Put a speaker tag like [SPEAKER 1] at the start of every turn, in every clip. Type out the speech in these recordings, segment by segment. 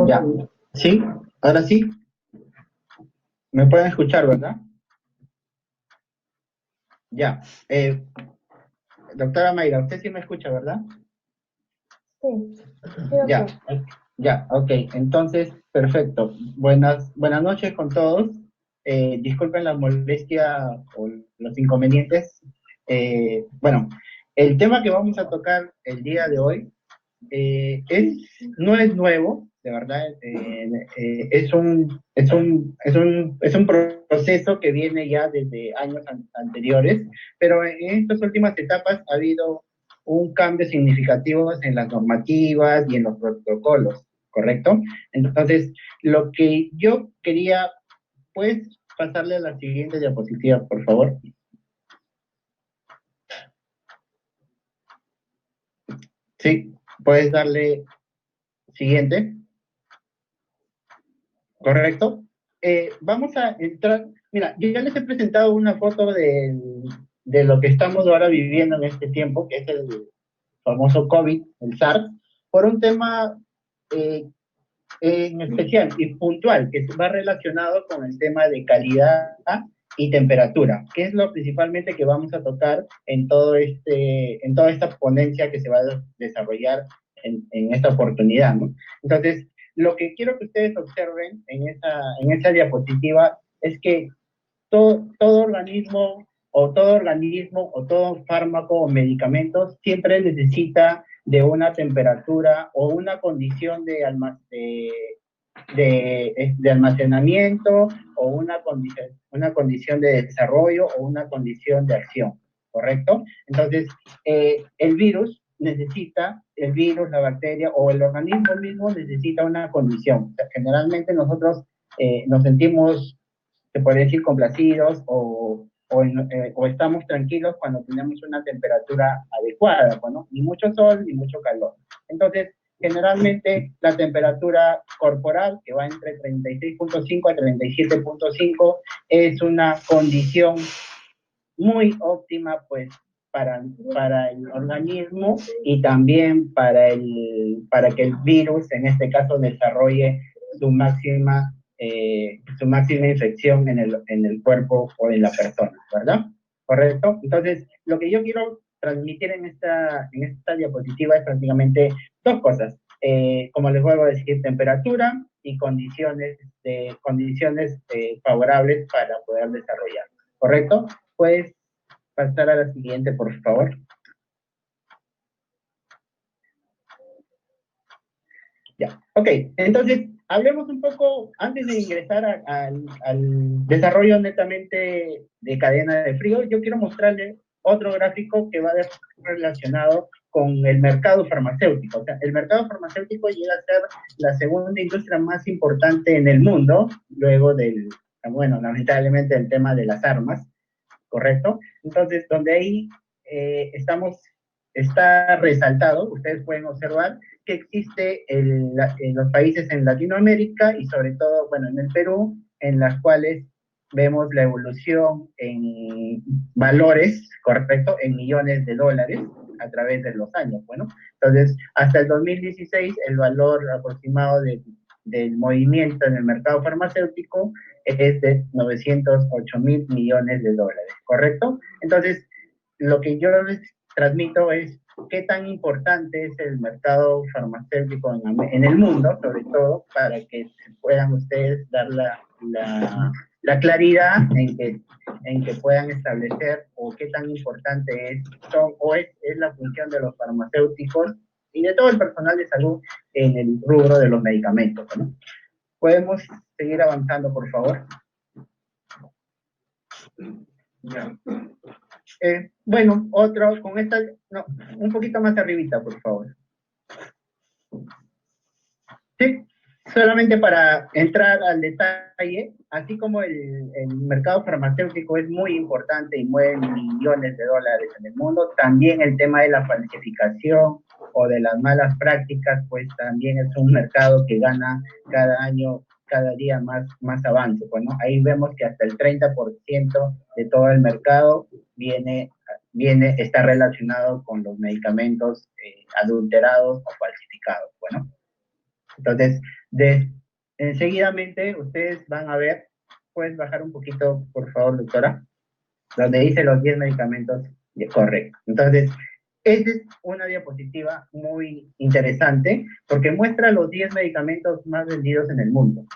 [SPEAKER 1] Ya. ¿Sí? ¿Ahora sí? ¿Me pueden escuchar, verdad? Ya. Doctora Mayra, usted sí me escucha, ¿verdad?
[SPEAKER 2] Sí, sí,
[SPEAKER 1] Ya.
[SPEAKER 2] doctor.
[SPEAKER 1] Ya, ok. Entonces, perfecto. Buenas noches con todos. Disculpen la molestia o los inconvenientes. Bueno, el tema que vamos a tocar el día de hoy no es nuevo, de verdad. Es un proceso que viene ya desde años anteriores, pero en estas últimas etapas ha habido un cambio significativo en las normativas y en los protocolos, ¿correcto? Entonces, lo que yo quería, pues, pasarle a la siguiente diapositiva, por favor. Sí, puedes darle siguiente. ¿Correcto? Vamos a entrar, mira, yo ya les he presentado una foto de lo que estamos ahora viviendo en este tiempo, que es el famoso COVID, el SARS, por un tema eh, en especial y puntual, que va relacionado con el tema de calidad y temperatura, que es lo principalmente que vamos a tocar en en toda esta ponencia que se va a desarrollar en esta oportunidad, ¿no? Entonces, lo que quiero que ustedes observen en esta diapositiva es que todo organismo o todo fármaco o medicamento siempre necesita de una temperatura o una condición de almacenamiento o una condición de desarrollo o una condición de acción, ¿correcto? Entonces, el virus, la bacteria o el organismo mismo necesita una condición. O sea, generalmente nosotros nos sentimos, se puede decir, complacidos o estamos tranquilos cuando tenemos una temperatura adecuada, bueno, ni mucho sol ni mucho calor. Entonces, generalmente la temperatura corporal, que va entre 36.5 a 37.5, es una condición muy óptima, pues, para el organismo y también para que el virus, en este caso, desarrolle su máxima infección en el cuerpo o en la persona, ¿verdad? ¿Correcto? Entonces, lo que yo quiero transmitir en esta diapositiva es prácticamente dos cosas. Como les vuelvo a decir, temperatura y condiciones favorables para poder desarrollar. ¿Correcto? Puedes pasar a la siguiente, por favor. Ya, ok. Entonces, hablemos un poco, antes de ingresar al desarrollo netamente de cadena de frío, yo quiero mostrarle otro gráfico que va relacionado con el mercado farmacéutico. O sea, el mercado farmacéutico llega a ser la segunda industria más importante en el mundo, luego bueno, lamentablemente el tema de las armas, ¿correcto? Entonces, donde ahí está resaltado, ustedes pueden observar que existe en los países en Latinoamérica y sobre todo, bueno, en el Perú, en las cuales vemos la evolución en valores, correcto, en millones de dólares a través de los años, bueno. Entonces, hasta el 2016, el valor aproximado del movimiento en el mercado farmacéutico es de 908.000 millones de dólares, ¿correcto? Entonces, lo que yo les transmito es qué tan importante es el mercado farmacéutico en el mundo, sobre todo, para que puedan ustedes dar la claridad en que puedan establecer o qué tan importante es la función de los farmacéuticos y de todo el personal de salud en el rubro de los medicamentos, ¿no? Podemos seguir avanzando, por favor. Ya. Bueno, otro, con esta, no, un poquito más arribita, por favor. Sí, solamente para entrar al detalle, así como el mercado farmacéutico es muy importante y mueve millones de dólares en el mundo, también el tema de la falsificación o de las malas prácticas, pues también es un mercado que gana cada año cada día más avance. Bueno, ahí vemos que hasta el 30% de todo el mercado está relacionado con los medicamentos adulterados o falsificados. Bueno, entonces, enseguidamente ustedes van a ver, puedes bajar un poquito, por favor, doctora, donde dice los 10 medicamentos correctos. Entonces, esta es una diapositiva muy interesante porque muestra los 10 medicamentos más vendidos en el mundo,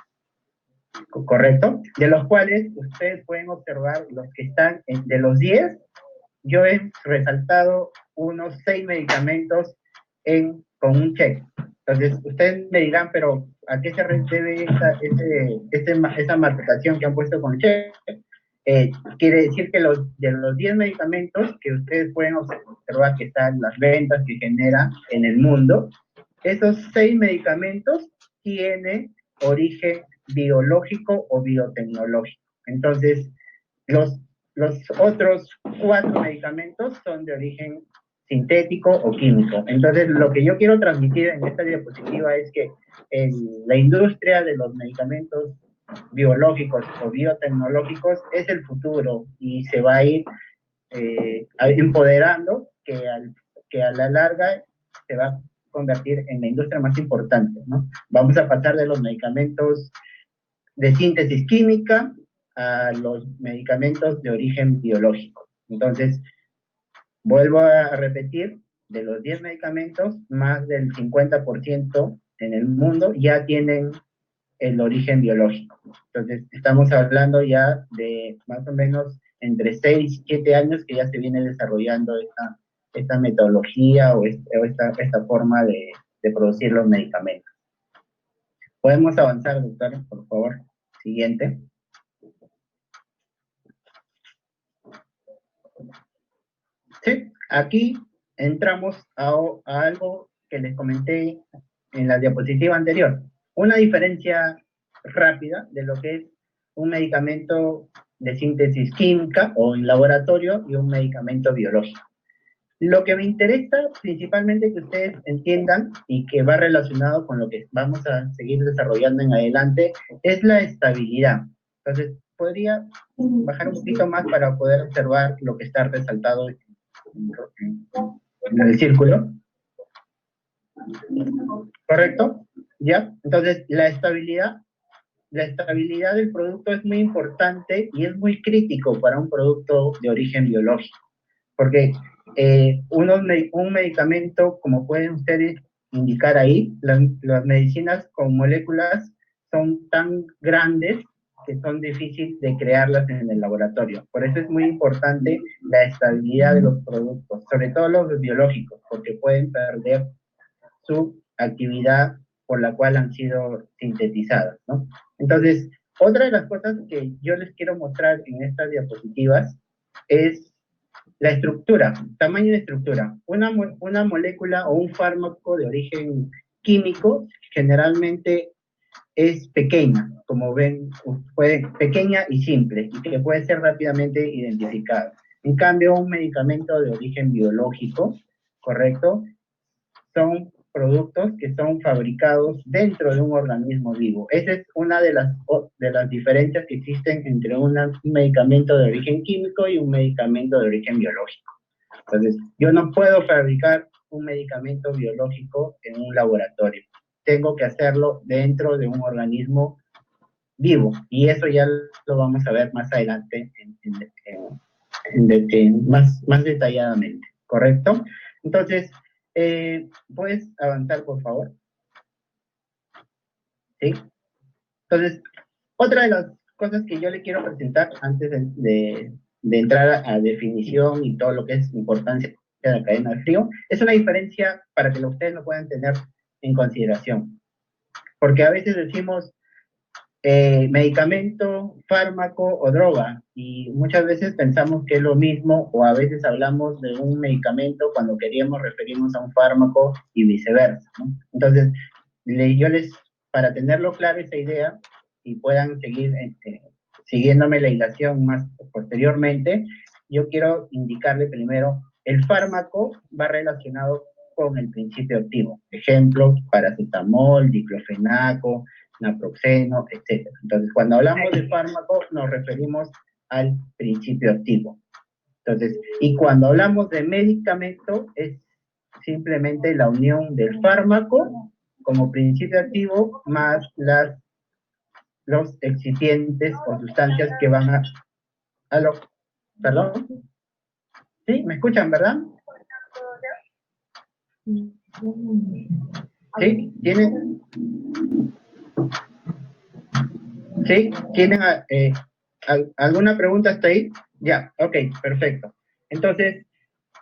[SPEAKER 1] ¿correcto? De los cuales ustedes pueden observar los que están, de los 10, yo he resaltado unos 6 medicamentos con un check. Entonces, ustedes me dirán, pero ¿a qué se debe esa marcación que han puesto con check? Quiere decir que de los 10 medicamentos que ustedes pueden observar que están las ventas que genera en el mundo, esos 6 medicamentos tienen origen biológico o biotecnológico. Entonces, los otros 4 medicamentos son de origen sintético o químico. Entonces, lo que yo quiero transmitir en esta diapositiva es que la industria de los medicamentos biológicos o biotecnológicos es el futuro y se va a ir empoderando que a la larga se va a convertir en la industria más importante, ¿no? Vamos a pasar de los medicamentos de síntesis química a los medicamentos de origen biológico. Entonces, vuelvo a repetir, de los 10 medicamentos, más del 50% en el mundo ya tienen el origen biológico. Entonces, estamos hablando ya de más o menos entre 6 y 7 años que ya se viene desarrollando esta metodología o esta forma de producir los medicamentos. ¿Podemos avanzar, doctora, por favor? Siguiente. Sí, aquí entramos a algo que les comenté en la diapositiva anterior. Una diferencia rápida de lo que es un medicamento de síntesis química o en laboratorio y un medicamento biológico. Lo que me interesa principalmente que ustedes entiendan y que va relacionado con lo que vamos a seguir desarrollando en adelante es la estabilidad. Entonces, podría bajar un poquito más para poder observar lo que está resaltado en el círculo. ¿Correcto? ¿Ya? Entonces, la estabilidad del producto es muy importante y es muy crítico para un producto de origen biológico, porque un medicamento, como pueden ustedes indicar ahí, las medicinas con moléculas son tan grandes que son difíciles de crearlas en el laboratorio. Por eso es muy importante la estabilidad de los productos, sobre todo los biológicos, porque pueden perder su actividad por la cual han sido sintetizadas, ¿no? Entonces, otra de las cosas que yo les quiero mostrar en estas diapositivas es la estructura, tamaño de estructura. Una molécula o un fármaco de origen químico generalmente es pequeña, como ven, pequeña y simple, y que puede ser rápidamente identificada. En cambio, un medicamento de origen biológico, ¿correcto? Son productos que son fabricados dentro de un organismo vivo. Esa es una de las diferencias que existen entre un medicamento de origen químico y un medicamento de origen biológico. Entonces, yo no puedo fabricar un medicamento biológico en un laboratorio. Tengo que hacerlo dentro de un organismo vivo. Y eso ya lo vamos a ver más adelante más detalladamente. ¿Correcto? Entonces, ¿puedes avanzar, por favor? ¿Sí? Entonces, otra de las cosas que yo le quiero presentar antes de entrar a definición y todo lo que es importancia de la cadena de frío, es una diferencia para que ustedes lo puedan tener en consideración. Porque a veces decimos medicamento, fármaco o droga, y muchas veces pensamos que es lo mismo, o a veces hablamos de un medicamento cuando queríamos referirnos a un fármaco y viceversa, ¿no? Entonces, para tenerlo claro esa idea y puedan seguir siguiéndome la hilación más posteriormente, yo quiero indicarle primero, el fármaco va relacionado con el principio activo. Ejemplo, paracetamol, diclofenaco, naproxeno, etcétera. Entonces, cuando hablamos de fármaco, nos referimos al principio activo. Entonces, y cuando hablamos de medicamento, es simplemente la unión del fármaco como principio activo más los excipientes o sustancias que van a... ¿Aló? ¿Perdón? ¿Sí? ¿Me escuchan, verdad? ¿Sí? ¿Tienen? ¿Sí? ¿Tienen alguna pregunta hasta ahí? Ya, ok, perfecto. Entonces,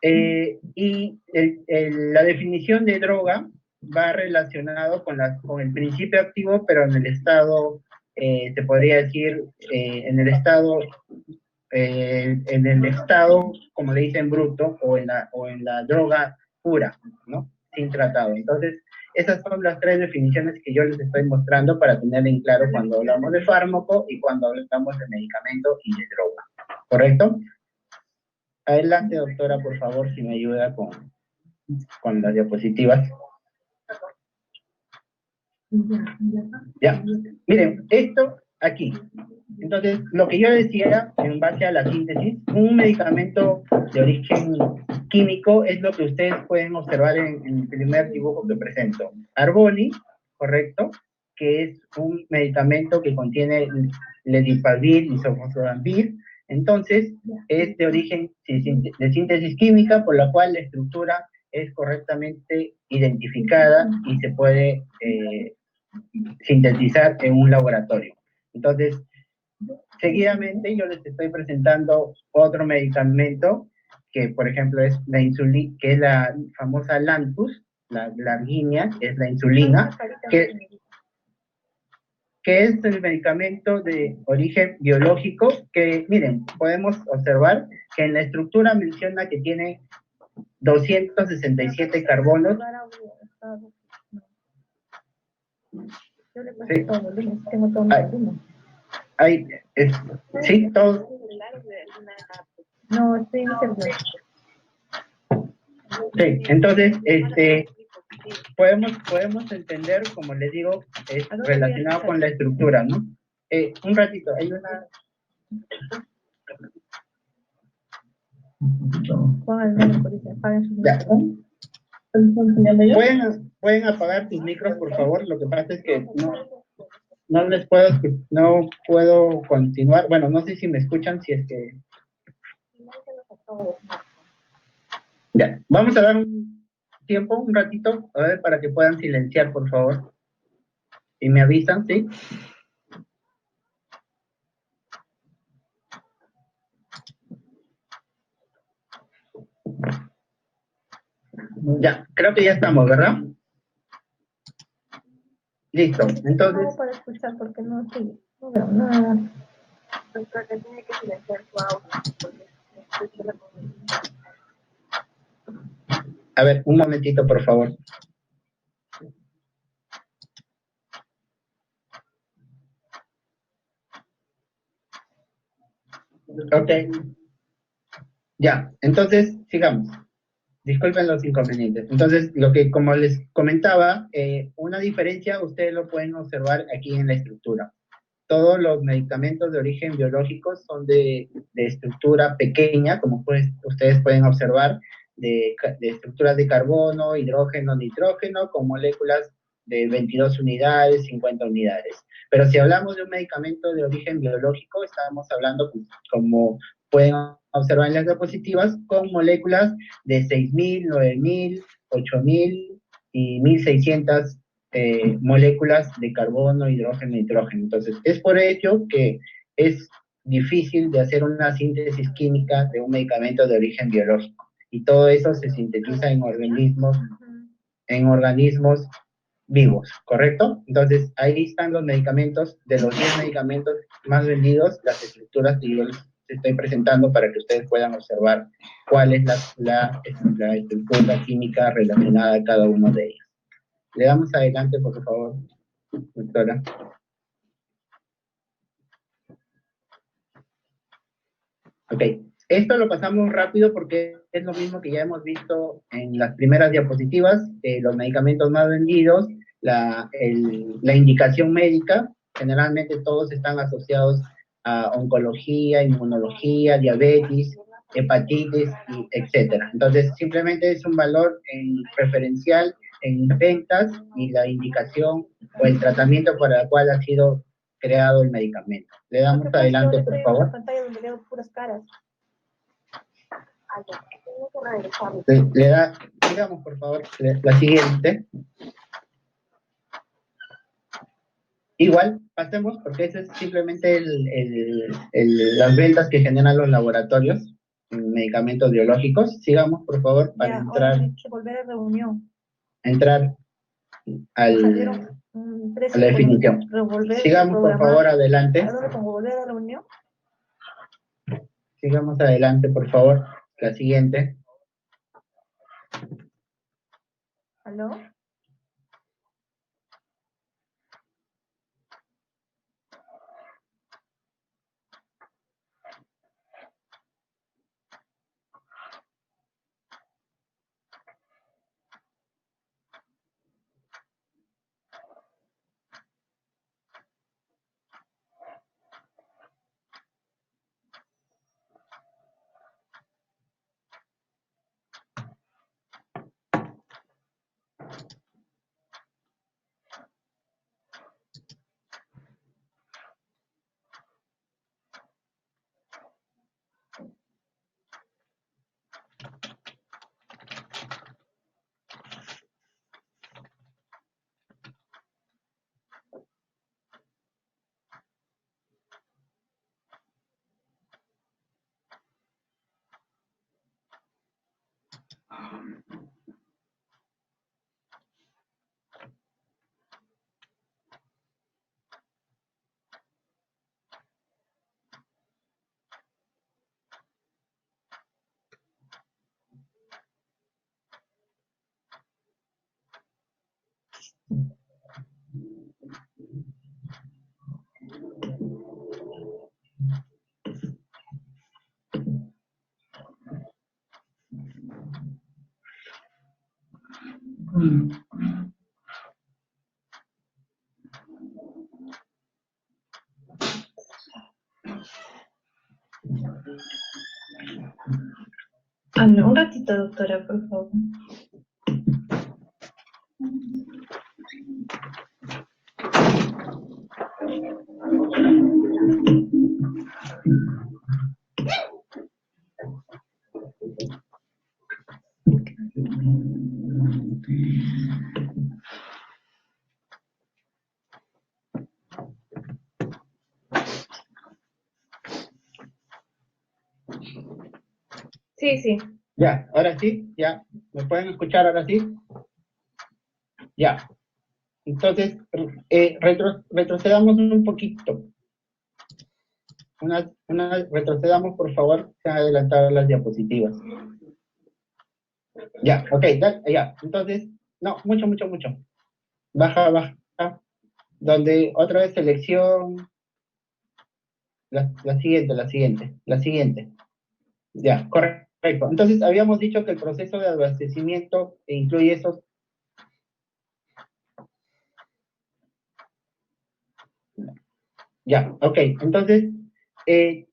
[SPEAKER 1] y la definición de droga va relacionado con el principio activo, pero en el estado, se podría decir, en el estado, como le dicen, bruto, o en la droga pura, ¿no? Sin tratado. Entonces, esas son las tres definiciones que yo les estoy mostrando para tener en claro cuando hablamos de fármaco y cuando hablamos de medicamento y de droga. ¿Correcto? Adelante, doctora, por favor, si me ayuda con las diapositivas. Ya, miren, esto aquí. Entonces, lo que yo decía, en base a la síntesis, un medicamento de origen químico es lo que ustedes pueden observar en el primer dibujo que presento. Arboni, correcto, que es un medicamento que contiene ledipalvir y sofosbuvir. Entonces, es de origen de síntesis química, por la cual la estructura es correctamente identificada y se puede sintetizar en un laboratorio. Entonces, seguidamente yo les estoy presentando otro medicamento que, por ejemplo, es la insulina, que es la famosa Lantus, la Larguinia, que es la insulina, que es el medicamento de origen biológico, que, miren, podemos observar que en la estructura menciona que tiene 267 carbonos.
[SPEAKER 2] Yo le pasé todo el lunes, tengo todo el lunes.
[SPEAKER 1] Sí, todo.
[SPEAKER 2] No, estoy en internet.
[SPEAKER 1] Sí, entonces, podemos entender, como les digo, es relacionado con la estructura, ¿no? Un ratito, hay una... Ya. ¿Pueden apagar sus micros, por favor? Lo que pasa es que no puedo continuar. Bueno, no sé si me escuchan, si es que... Ya, vamos a dar un tiempo, un ratito, a ver, para que puedan silenciar, por favor. Y me avisan, ¿sí? Ya, creo que ya estamos, ¿verdad? Listo, entonces...
[SPEAKER 2] No, para escuchar, porque no estoy, no veo nada. Entonces tiene que silenciar su audio, porque escucho la comunicación.
[SPEAKER 1] A ver, un momentito, por favor. Ok. Ya, entonces, sigamos. Disculpen los inconvenientes. Entonces, como les comentaba, una diferencia ustedes lo pueden observar aquí en la estructura. Todos los medicamentos de origen biológico son de estructura pequeña, como ustedes pueden observar, de estructuras de carbono, hidrógeno, nitrógeno, con moléculas de 22 unidades, 50 unidades. Pero si hablamos de un medicamento de origen biológico, estamos hablando, como pueden observar en las diapositivas, con moléculas de 6.000, 9.000, 8.000 y 1.600 moléculas de carbono, hidrógeno, nitrógeno. Entonces, es por ello que es difícil de hacer una síntesis química de un medicamento de origen biológico. Y todo eso se sintetiza en organismos vivos, ¿correcto? Entonces, ahí están los medicamentos, de los 10 medicamentos más vendidos, las estructuras que yo les estoy presentando para que ustedes puedan observar cuál es la estructura química relacionada a cada uno de ellos. Le damos adelante, por favor, doctora. Ok, esto lo pasamos rápido porque es lo mismo que ya hemos visto en las primeras diapositivas, los medicamentos más vendidos, la indicación médica, generalmente todos están asociados a oncología, inmunología, diabetes, hepatitis, etcétera. Entonces, simplemente es un valor preferencial en ventas y la indicación o el tratamiento para el cual ha sido creado el medicamento. Le damos adelante, por favor.
[SPEAKER 2] En pantalla donde leo puras caras.
[SPEAKER 1] Le da, digamos, por favor, la siguiente. Igual, pasemos, porque ese es simplemente las ventas que generan los laboratorios en medicamentos biológicos. Sigamos, por favor, para
[SPEAKER 2] Ya,
[SPEAKER 1] entrar,
[SPEAKER 2] ahora dicho volver a reunión.
[SPEAKER 1] entrar
[SPEAKER 2] Salieron
[SPEAKER 1] a la definición.
[SPEAKER 2] revolver,
[SPEAKER 1] Sigamos, por favor, adelante.
[SPEAKER 2] ¿A dónde pongo volver a reunión?
[SPEAKER 1] Sigamos adelante, por favor. La siguiente.
[SPEAKER 2] ¿Aló? Un ratito, doctora, por favor. Sí, sí.
[SPEAKER 1] Ya, ahora sí, ya. ¿Me pueden escuchar ahora sí? Ya. Entonces, retrocedamos un poquito. Retrocedamos, por favor, se han adelantado las diapositivas. Ya, ok, ya. Entonces, no, mucho. Baja. Donde otra vez selección, la siguiente. Ya, correcto. Entonces, habíamos dicho que el proceso de abastecimiento incluye esos. Ya, ok. Entonces,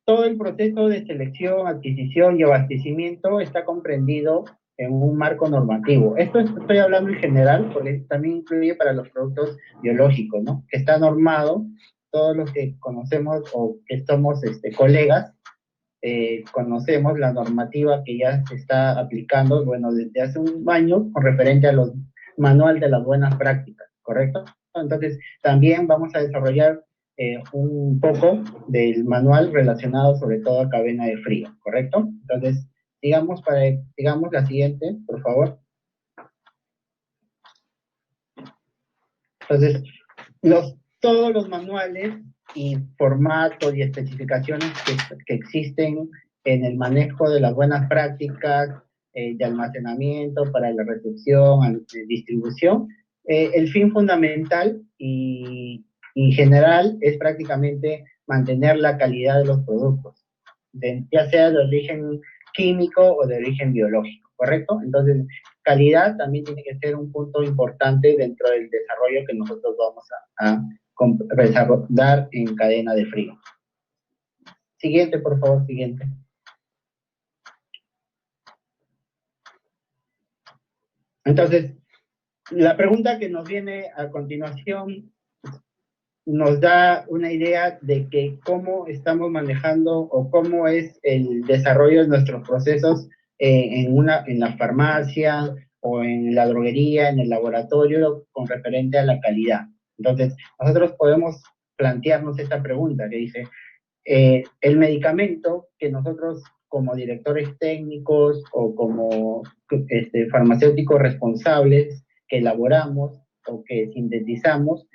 [SPEAKER 1] todo el proceso de selección, adquisición y abastecimiento está comprendido en un marco normativo. Esto estoy hablando en general, porque también incluye para los productos biológicos, ¿no? Que está normado, todos los que conocemos o que somos colegas, conocemos la normativa que ya se está aplicando, bueno, desde hace un año, con referente a los manual de las buenas prácticas, ¿correcto? Entonces, también vamos a desarrollar un poco del manual relacionado sobre todo a cadena de frío, ¿correcto? Entonces, digamos la siguiente, por favor. Entonces, todos los manuales y formatos y especificaciones que existen en el manejo de las buenas prácticas de almacenamiento para la recepción, distribución, el fin fundamental y general es prácticamente mantener la calidad de los productos, ya sea de origen químico o de origen biológico, ¿correcto? Entonces, calidad también tiene que ser un punto importante dentro del desarrollo que nosotros vamos a desarrollar en cadena de frío. Siguiente, por favor, siguiente. Entonces, la pregunta que nos viene a continuación nos da una idea de que cómo estamos manejando o cómo es el desarrollo de nuestros procesos en la farmacia o en la droguería, en el laboratorio, con referente a la calidad. Entonces, nosotros podemos plantearnos esta pregunta que dice, el medicamento que nosotros como directores técnicos o como farmacéuticos responsables que elaboramos o que sintetizamos,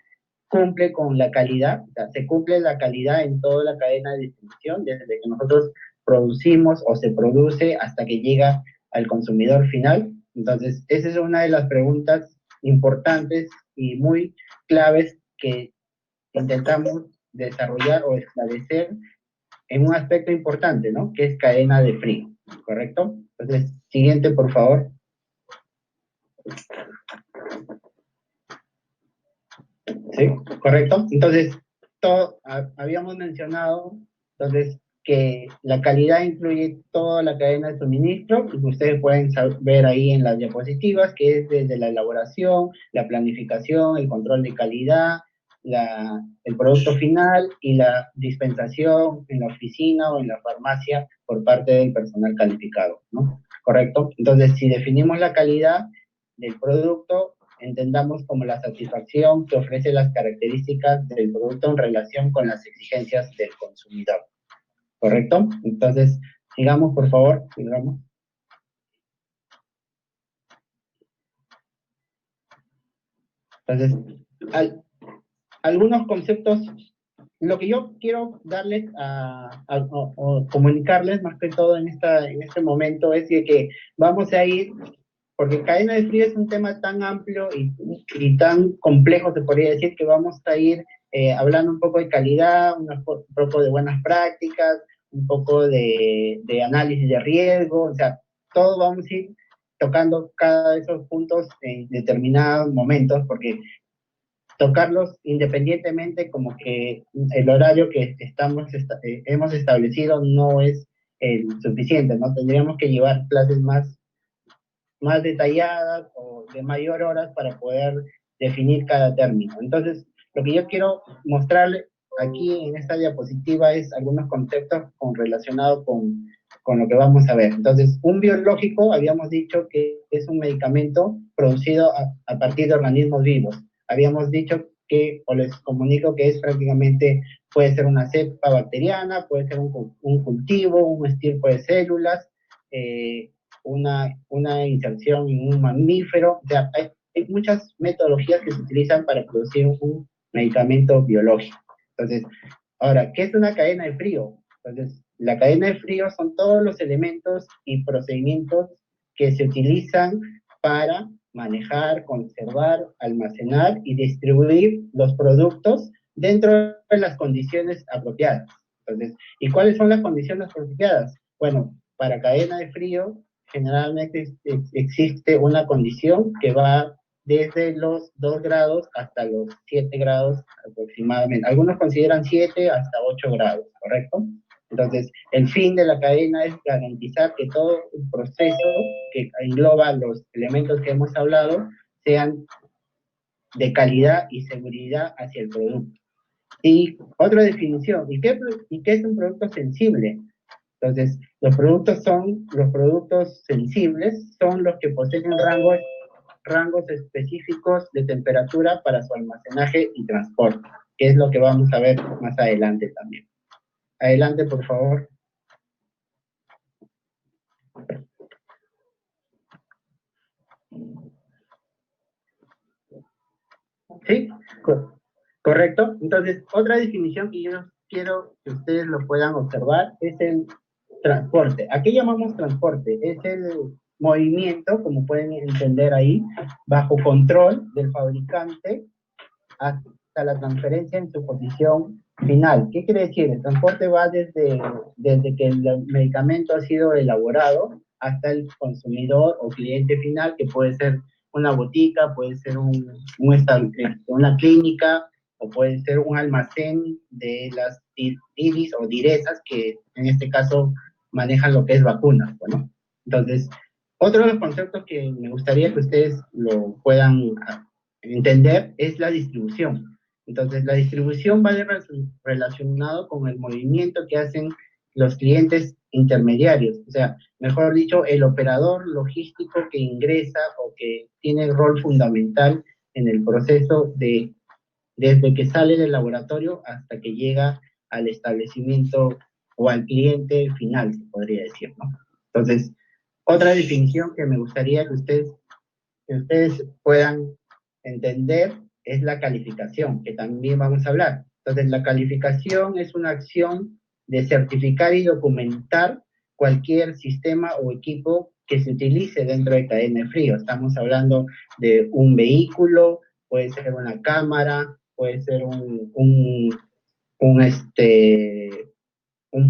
[SPEAKER 1] cumple con la calidad, o sea, se cumple la calidad en toda la cadena de distribución, desde que nosotros producimos o se produce hasta que llega al consumidor final. Entonces, esa es una de las preguntas importantes y muy claves que intentamos desarrollar o esclarecer en un aspecto importante, ¿no? Que es cadena de frío, ¿correcto? Entonces, siguiente, por favor. ¿Sí? ¿Correcto? Entonces, habíamos mencionado, entonces, que la calidad incluye toda la cadena de suministro, y ustedes pueden ver ahí en las diapositivas, que es desde la elaboración, la planificación, el control de calidad, el producto final y la dispensación en la oficina o en la farmacia por parte del personal calificado, ¿no? ¿Correcto? Entonces, si definimos la calidad del producto, entendamos como la satisfacción que ofrece las características del producto en relación con las exigencias del consumidor. ¿Correcto? Entonces, sigamos, por favor, sigamos. Entonces, algunos conceptos, lo que yo quiero darles o comunicarles más que todo en este momento es que vamos a ir, porque cadena de frío es un tema tan amplio y tan complejo, se podría decir, que vamos a ir hablando un poco de calidad, un poco de buenas prácticas, un poco de análisis de riesgo, o sea, todo vamos a ir tocando cada de esos puntos en determinados momentos, porque tocarlos independientemente como que el horario que hemos establecido no es suficiente, ¿no? Tendríamos que llevar clases más detalladas o de mayor horas para poder definir cada término. Entonces, lo que yo quiero mostrarle aquí en esta diapositiva es algunos conceptos relacionados con lo que vamos a ver. Entonces, un biológico, habíamos dicho que es un medicamento producido a partir de organismos vivos. Habíamos dicho que, o les comunico que es prácticamente, puede ser una cepa bacteriana, puede ser un cultivo, un estirpo de células, una inserción en un mamífero. O sea, hay muchas metodologías que se utilizan para producir un medicamento biológico. Entonces, ahora, ¿qué es una cadena de frío? Entonces, la cadena de frío son todos los elementos y procedimientos que se utilizan para manejar, conservar, almacenar y distribuir los productos dentro de las condiciones apropiadas. Entonces, ¿y cuáles son las condiciones apropiadas? Bueno, para cadena de frío generalmente existe una condición que va desde los 2 grados hasta los 7 grados aproximadamente. Algunos consideran 7 hasta 8 grados, ¿correcto? Entonces, el fin de la cadena es garantizar que todo el proceso que engloba los elementos que hemos hablado sean de calidad y seguridad hacia el producto. Y otra definición, ¿y qué es un producto sensible? Entonces, los productos sensibles son los que poseen rangos específicos de temperatura para su almacenaje y transporte, que es lo que vamos a ver más adelante también. Adelante, por favor. ¿Sí? Correcto. Entonces, otra definición que yo quiero que ustedes lo puedan observar es el transporte. ¿A qué llamamos transporte? Es el movimiento, como pueden entender ahí, bajo control del fabricante hasta la transferencia en su posición final. ¿Qué quiere decir? El transporte va desde que el medicamento ha sido elaborado hasta el consumidor o cliente final, que puede ser una botica, puede ser una clínica, o puede ser un almacén de las IRIS o DIRESAS, que en este caso manejan lo que es vacunas, ¿no? Entonces, otro de los conceptos que me gustaría que ustedes lo puedan entender es la distribución. Entonces, la distribución va relacionado con el movimiento que hacen los clientes intermediarios, o sea, mejor dicho, el operador logístico que ingresa o que tiene rol fundamental en el proceso desde que sale del laboratorio hasta que llega al establecimiento o al cliente final, se podría decir, ¿no? Entonces, otra definición que me gustaría que ustedes puedan entender es la calificación, que también vamos a hablar. Entonces, la calificación es una acción de certificar y documentar cualquier sistema o equipo que se utilice dentro de cadena de frío. Estamos hablando de un vehículo, puede ser una cámara, puede ser un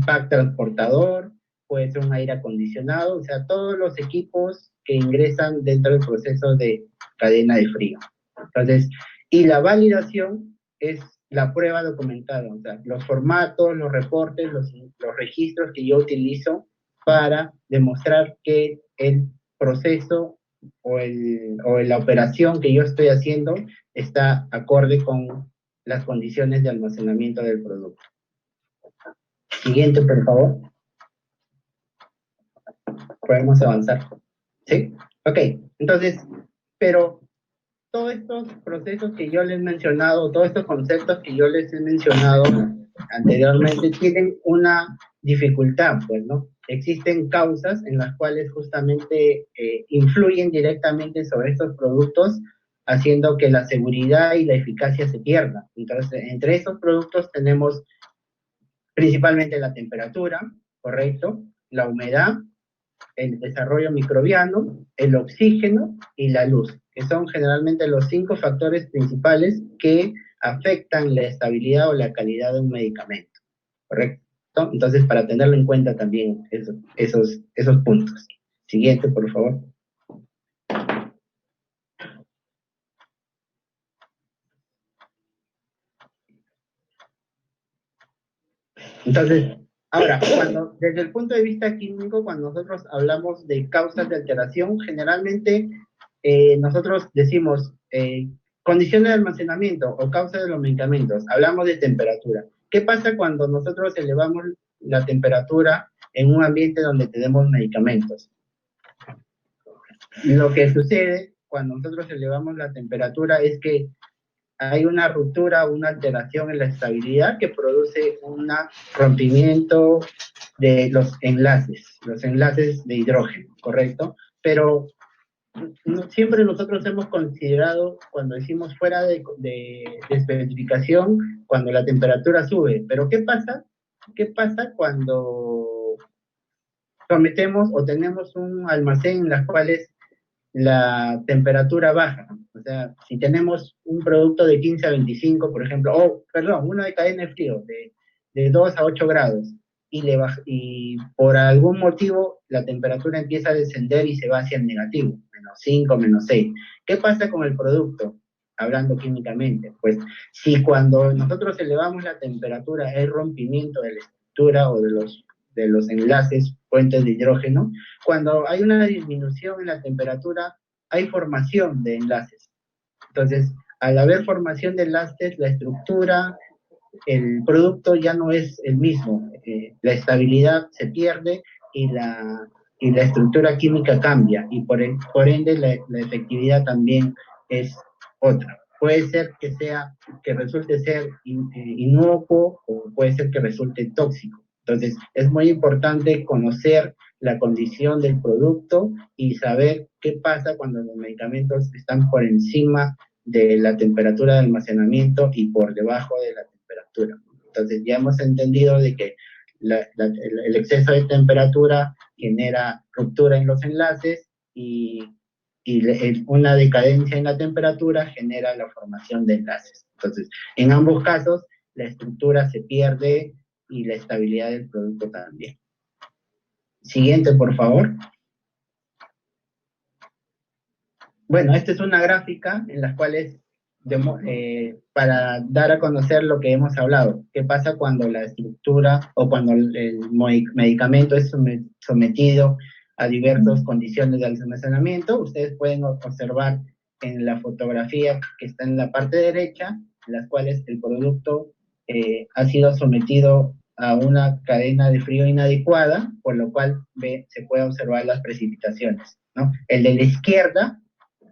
[SPEAKER 1] pack transportador, puede ser un aire acondicionado, o sea, todos los equipos que ingresan dentro del proceso de cadena de frío. Entonces, y la validación es la prueba documentada, o sea, los formatos, los reportes, los registros que yo utilizo para demostrar que el proceso o la operación que yo estoy haciendo está acorde con las condiciones de almacenamiento del producto. Siguiente, por favor. Podemos avanzar. ¿Sí? Ok, entonces, pero todos estos procesos que yo les he mencionado, todos estos conceptos que yo les he mencionado anteriormente, tienen una dificultad, pues, ¿no? Existen causas en las cuales justamente influyen directamente sobre estos productos, haciendo que la seguridad y la eficacia se pierdan. Entonces, entre estos productos tenemos principalmente la temperatura, ¿correcto? La humedad, el desarrollo microbiano, el oxígeno y la luz, que son generalmente los 5 factores principales que afectan la estabilidad o la calidad de un medicamento, ¿correcto? Entonces, para tenerlo en cuenta también esos puntos. Siguiente, por favor. Entonces, ahora, desde el punto de vista químico, cuando nosotros hablamos de causas de alteración, generalmente nosotros decimos condiciones de almacenamiento o causas de los medicamentos, hablamos de temperatura. ¿Qué pasa cuando nosotros elevamos la temperatura en un ambiente donde tenemos medicamentos? Lo que sucede cuando nosotros elevamos la temperatura es que hay una ruptura, una alteración en la estabilidad que produce un rompimiento de los enlaces de hidrógeno, ¿correcto? Pero siempre nosotros hemos considerado, cuando decimos fuera de especificación, cuando la temperatura sube. Pero ¿qué pasa? ¿Qué pasa cuando sometemos o tenemos un almacén en las cuales la temperatura baja? O sea, si tenemos un producto de 15 a 25, por ejemplo, uno de cadena de frío, de 2 a 8 grados, y por algún motivo la temperatura empieza a descender y se va hacia el negativo, -5, -6. ¿Qué pasa con el producto? Hablando químicamente, pues si cuando nosotros elevamos la temperatura hay rompimiento de la estructura o de los enlaces, puentes de hidrógeno, cuando hay una disminución en la temperatura, hay formación de enlaces. Entonces, al haber formación de enlaces, la estructura, el producto ya no es el mismo. La estabilidad se pierde y la estructura química cambia, y por ende la efectividad también es otra. Puede ser que resulte ser inocuo, o puede ser que resulte tóxico. Entonces, es muy importante conocer la condición del producto y saber qué pasa cuando los medicamentos están por encima de la temperatura de almacenamiento y por debajo de la temperatura. Entonces, ya hemos entendido de que el exceso de temperatura genera ruptura en los enlaces, y una decadencia en la temperatura genera la formación de enlaces. Entonces, en ambos casos, la estructura se pierde y la estabilidad del producto también. Siguiente, por favor. Bueno, esta es una gráfica en la cual es para dar a conocer lo que hemos hablado. ¿Qué pasa cuando la estructura o cuando el medicamento es sometido a diversas condiciones de almacenamiento? Ustedes pueden observar en la fotografía que está en la parte derecha, en las cuales el producto ha sido sometido a una cadena de frío inadecuada, por lo cual se puede observar las precipitaciones, ¿no? El de la izquierda,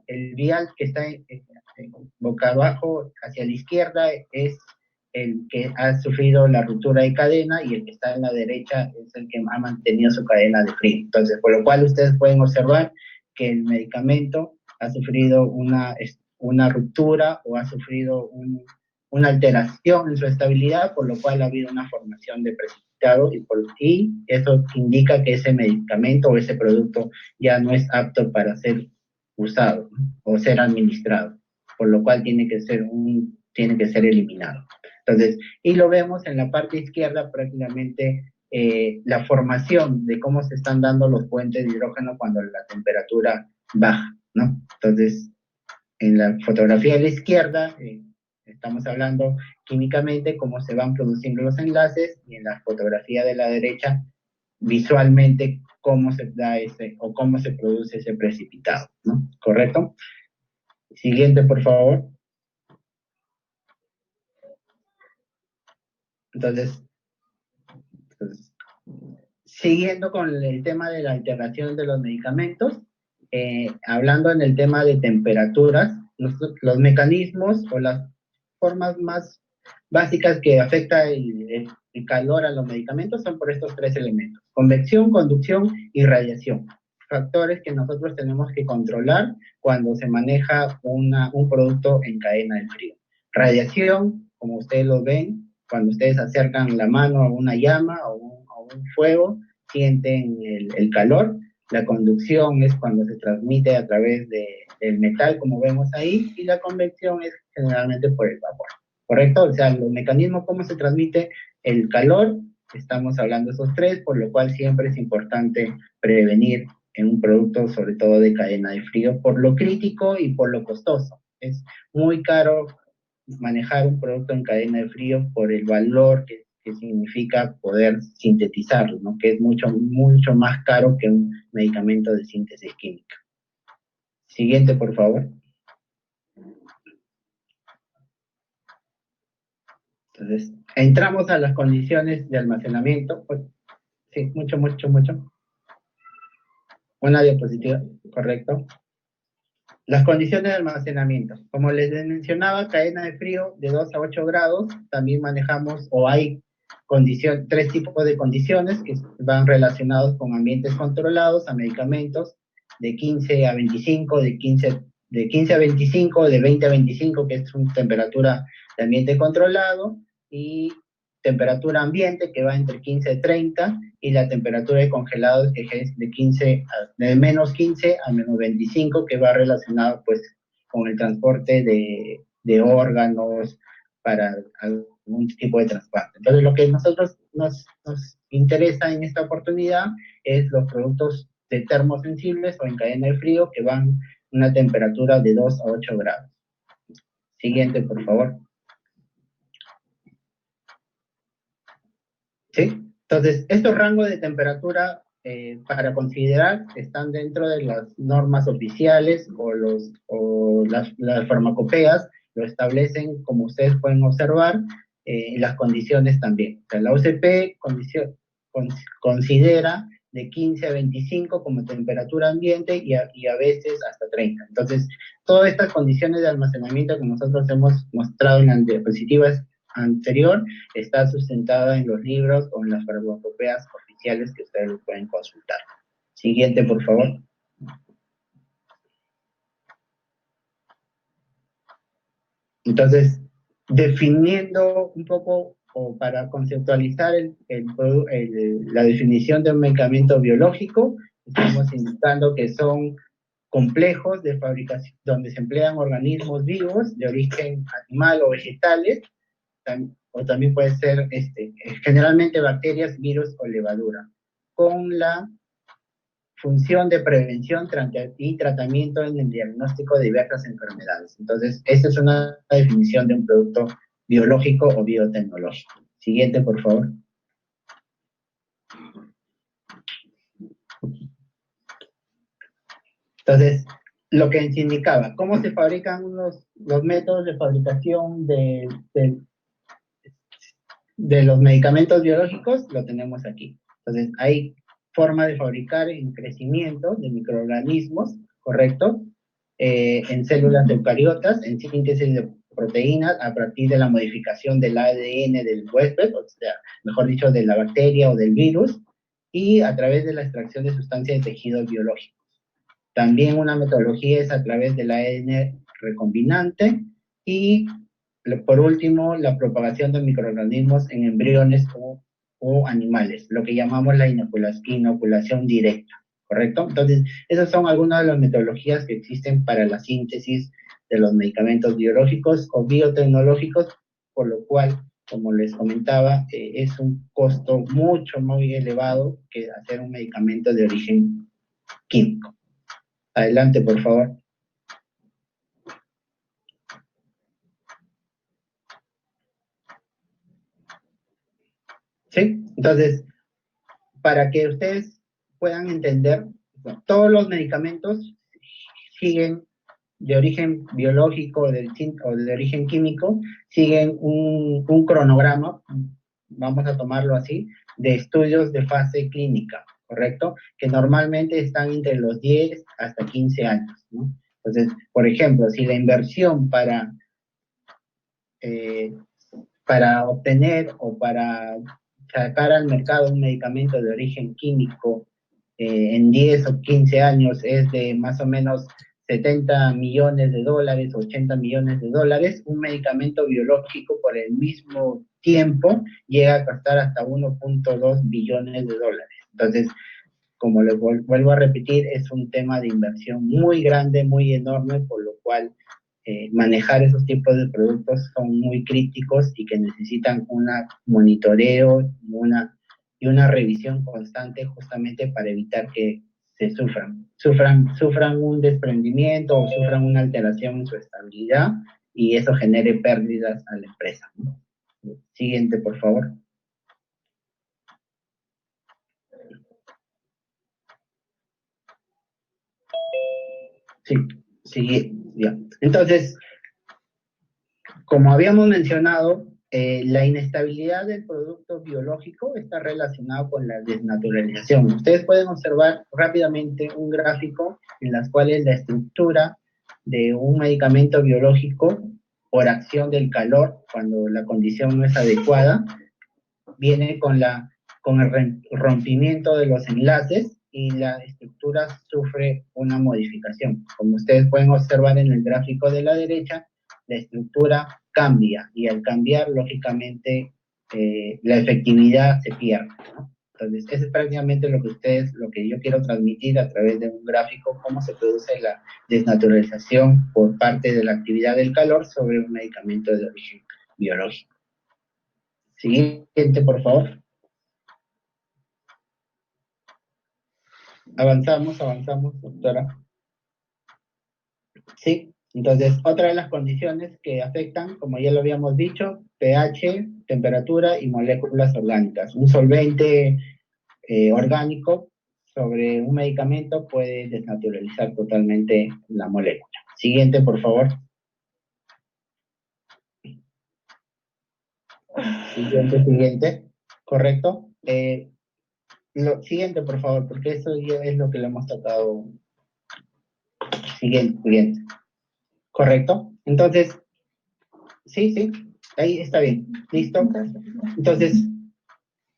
[SPEAKER 1] el vial que está boca abajo hacia la izquierda es el que ha sufrido la ruptura de cadena, y el que está en la derecha es el que ha mantenido su cadena de frío. Entonces, por lo cual ustedes pueden observar que el medicamento ha sufrido una ruptura o ha sufrido una alteración en su estabilidad, por lo cual ha habido una formación de precipitado, y eso indica que ese medicamento o ese producto ya no es apto para ser usado, ¿no? O ser administrado, por lo cual tiene que ser eliminado. Entonces, y lo vemos en la parte izquierda prácticamente la formación de cómo se están dando los puentes de hidrógeno cuando la temperatura baja, ¿no? Entonces, en la fotografía de la izquierda estamos hablando químicamente cómo se van produciendo los enlaces, y en la fotografía de la derecha visualmente cómo se da o cómo se produce ese precipitado, ¿no? ¿Correcto? Siguiente, por favor. Entonces, siguiendo con el tema de la alteración de los medicamentos, hablando en el tema de temperaturas, los mecanismos o las formas más básicas que afecta el calor a los medicamentos son por estos tres elementos: convección, conducción y radiación. Factores que nosotros tenemos que controlar cuando se maneja un producto en cadena de frío. Radiación, como ustedes lo ven, cuando ustedes acercan la mano a una llama o un fuego, sienten el calor. La conducción es cuando se transmite a través del metal, como vemos ahí, y la convección es generalmente por el vapor. ¿Correcto? O sea, los mecanismos, cómo se transmite el calor, estamos hablando de esos tres, por lo cual siempre es importante prevenir en un producto, sobre todo de cadena de frío, por lo crítico y por lo costoso. Es muy caro manejar un producto en cadena de frío por el valor que significa poder sintetizarlo, ¿no? Que es mucho, mucho más caro que un medicamento de síntesis química. Siguiente, por favor. Entonces, entramos a las condiciones de almacenamiento. Pues, sí, mucho. Una diapositiva, correcto. Las condiciones de almacenamiento. Como les mencionaba, cadena de frío de 2 a 8 grados. También manejamos, o hay tres tipos de condiciones que van relacionados con ambientes controlados, a medicamentos de 15 a 25, de 15 a 25, de 20 a 25, que es una temperatura de ambiente controlado, y temperatura ambiente, que va entre 15 y 30, y la temperatura de congelado, que es de menos 15 a menos 25, que va relacionado pues con el transporte de órganos para algún tipo de trasplante. Entonces, lo que nosotros nos interesa en esta oportunidad es los productos de termosensibles o en cadena de frío, que van a una temperatura de 2 a 8 grados. Siguiente, por favor. ¿Sí? Entonces, estos rangos de temperatura para considerar están dentro de las normas oficiales, o las farmacopeas lo establecen, como ustedes pueden observar, las condiciones también. O sea, la OCP considera de 15 a 25 como temperatura ambiente, y a veces hasta 30. Entonces, todas estas condiciones de almacenamiento que nosotros hemos mostrado en las diapositivas anterior está sustentada en los libros o en las farmacopeas oficiales que ustedes lo pueden consultar. Siguiente, por favor. Entonces, definiendo un poco, o para conceptualizar la definición de un medicamento biológico, estamos indicando que son complejos de fabricación donde se emplean organismos vivos de origen animal o vegetales, o también puede ser generalmente bacterias, virus o levadura, con la función de prevención y tratamiento en el diagnóstico de diversas enfermedades. Entonces, esa es una definición de un producto biológico o biotecnológico. Siguiente, por favor. Entonces, lo que se indicaba, cómo se fabrican los métodos de fabricación de los medicamentos biológicos, lo tenemos aquí. Entonces, hay forma de fabricar en crecimiento de microorganismos, ¿correcto? En células eucariotas, en síntesis de proteínas a partir de la modificación del ADN del huésped, o sea, mejor dicho, de la bacteria o del virus, y a través de la extracción de sustancias de tejidos biológicos. También una metodología es a través del ADN recombinante y, por último, la propagación de microorganismos en embriones o animales, lo que llamamos la inoculación directa, ¿correcto? Entonces, esas son algunas de las metodologías que existen para la síntesis de los medicamentos biológicos o biotecnológicos, por lo cual, como les comentaba, es un costo mucho, muy elevado que hacer un medicamento de origen químico. Adelante, por favor. ¿Sí? Entonces, para que ustedes puedan entender, todos los medicamentos siguen de origen biológico o de origen químico, siguen un cronograma, vamos a tomarlo así, de estudios de fase clínica, ¿correcto? Que normalmente están entre los 10 hasta 15 años, ¿no? Entonces, por ejemplo, si la inversión para obtener o para sacar al mercado un medicamento de origen químico en 10 o 15 años es de más o menos 70 millones de dólares, 80 millones de dólares, un medicamento biológico por el mismo tiempo llega a costar hasta 1.2 billones de dólares. Entonces, como les vuelvo a repetir, es un tema de inversión muy grande, muy enorme, por lo cual manejar esos tipos de productos son muy críticos y que necesitan un monitoreo y una revisión constante justamente para evitar que se sufran un desprendimiento o sufran una alteración en su estabilidad y eso genere pérdidas a la empresa, ¿no? Siguiente, por favor. Sí, sí, ya. Entonces, como habíamos mencionado, la inestabilidad del producto biológico está relacionado con la desnaturalización. Ustedes pueden observar rápidamente un gráfico en las cuales la estructura de un medicamento biológico por acción del calor, cuando la condición no es adecuada, viene con el rompimiento de los enlaces y la estructura sufre una modificación. Como ustedes pueden observar en el gráfico de la derecha, la estructura cambia y al cambiar, lógicamente, la efectividad se pierde, ¿no? Entonces, eso es prácticamente lo que yo quiero transmitir a través de un gráfico, cómo se produce la desnaturalización por parte de la actividad del calor sobre un medicamento de origen biológico. Siguiente, por favor. Avanzamos, doctora. Sí, entonces otra de las condiciones que afectan, como ya lo habíamos dicho, pH, temperatura y moléculas orgánicas. Un solvente orgánico sobre un medicamento puede desnaturalizar totalmente la molécula. Siguiente, por favor. Siguiente. Correcto. Lo siguiente, por favor, porque eso ya es lo que le hemos tratado. Siguiente. Correcto. Entonces, sí, ahí está bien. ¿Listo? Entonces,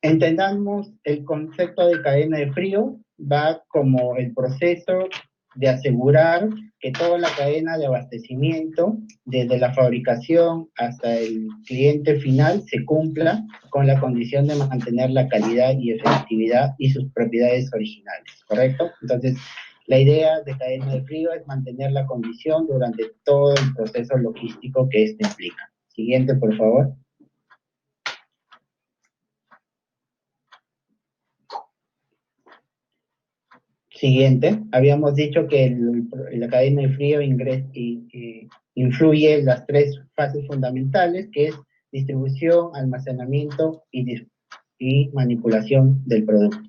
[SPEAKER 1] entendamos el concepto de cadena de frío, va como el proceso de asegurar que toda la cadena de abastecimiento, desde la fabricación hasta el cliente final, se cumpla con la condición de mantener la calidad y efectividad y sus propiedades originales, ¿correcto? Entonces, la idea de cadena de frío es mantener la condición durante todo el proceso logístico que esto implica. Siguiente, por favor. Siguiente, habíamos dicho que la cadena de frío influye en las tres fases fundamentales, que es distribución, almacenamiento y manipulación del producto,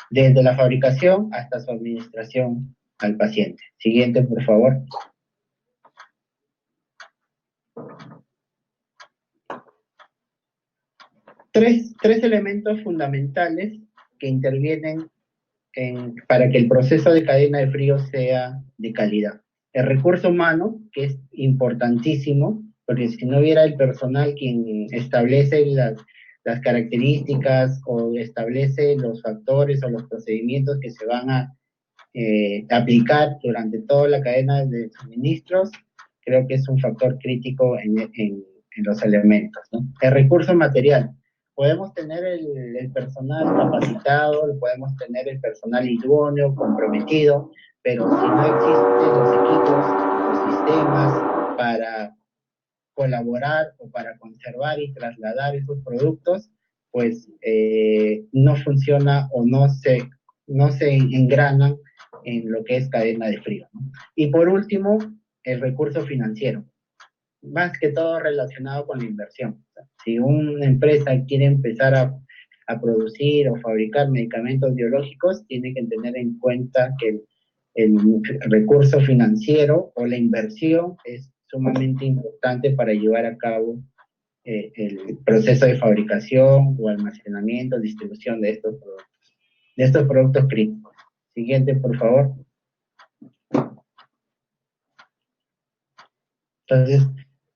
[SPEAKER 1] desde la fabricación hasta su administración al paciente. Siguiente, por favor. Tres elementos fundamentales que intervienen para que el proceso de cadena de frío sea de calidad. El recurso humano, que es importantísimo, porque si no hubiera el personal quien establece las características o establece los factores o los procedimientos que se van a aplicar durante toda la cadena de suministros, creo que es un factor crítico en los elementos, ¿no? El recurso material. Podemos tener el personal capacitado, podemos tener el personal idóneo, comprometido, pero si no existen los equipos, los sistemas para colaborar o para conservar y trasladar esos productos, pues no funciona o no se engranan en lo que es cadena de frío, ¿no? Y por último, el recurso financiero, más que todo relacionado con la inversión. O sea, si una empresa quiere empezar a producir o fabricar medicamentos biológicos, tiene que tener en cuenta que el recurso financiero o la inversión es sumamente importante para llevar a cabo el proceso de fabricación o almacenamiento, distribución de estos productos críticos. Siguiente, por favor. Entonces,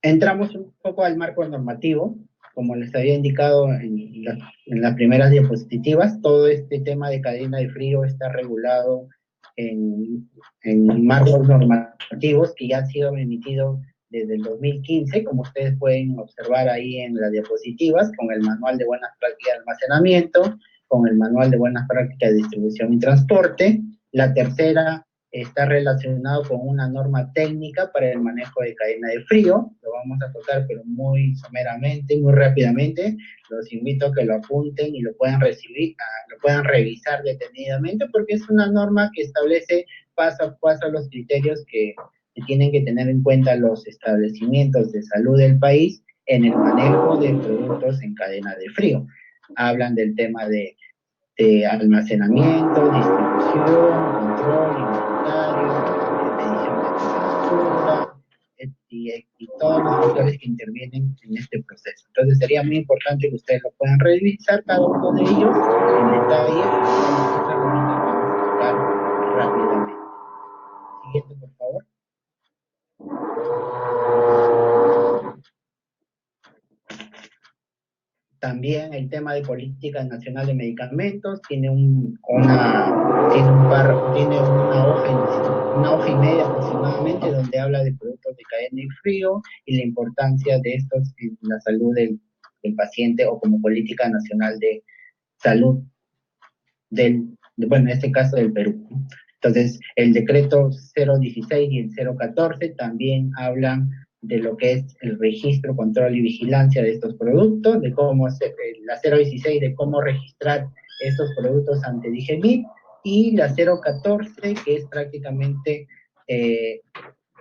[SPEAKER 1] entramos un poco al marco normativo, como les había indicado en las primeras diapositivas, todo este tema de cadena de frío está regulado en marcos normativos que ya han sido emitidos desde el 2015, como ustedes pueden observar ahí en las diapositivas, con el Manual de Buenas Prácticas de Almacenamiento, con el Manual de Buenas Prácticas de Distribución y Transporte. La tercera está relacionado con una norma técnica para el manejo de cadena de frío. Lo vamos a tocar, pero muy someramente, muy rápidamente. Los invito a que lo apunten y lo puedan recibir, lo puedan revisar detenidamente, porque es una norma que establece paso a paso los criterios que tienen que tener en cuenta los establecimientos de salud del país en el manejo de productos en cadena de frío. Hablan del tema de almacenamiento, distribución, control inventario, medición de temperatura y todos los factores que intervienen en este proceso. Entonces sería muy importante que ustedes lo puedan revisar cada uno de ellos en detalle, nosotros realmente lo vamos a tocar rápidamente. Siguiente, por favor. También el tema de política nacional de medicamentos tiene una hoja y media aproximadamente donde habla de productos de cadena y frío y la importancia de estos en la salud del paciente o como política nacional de salud bueno, en este caso del Perú. Entonces, el decreto 016 y el 014 también hablan de lo que es el registro, control y vigilancia de estos productos, de cómo hacer, la 016 de cómo registrar estos productos ante DIGEMIT, y la 014 que es prácticamente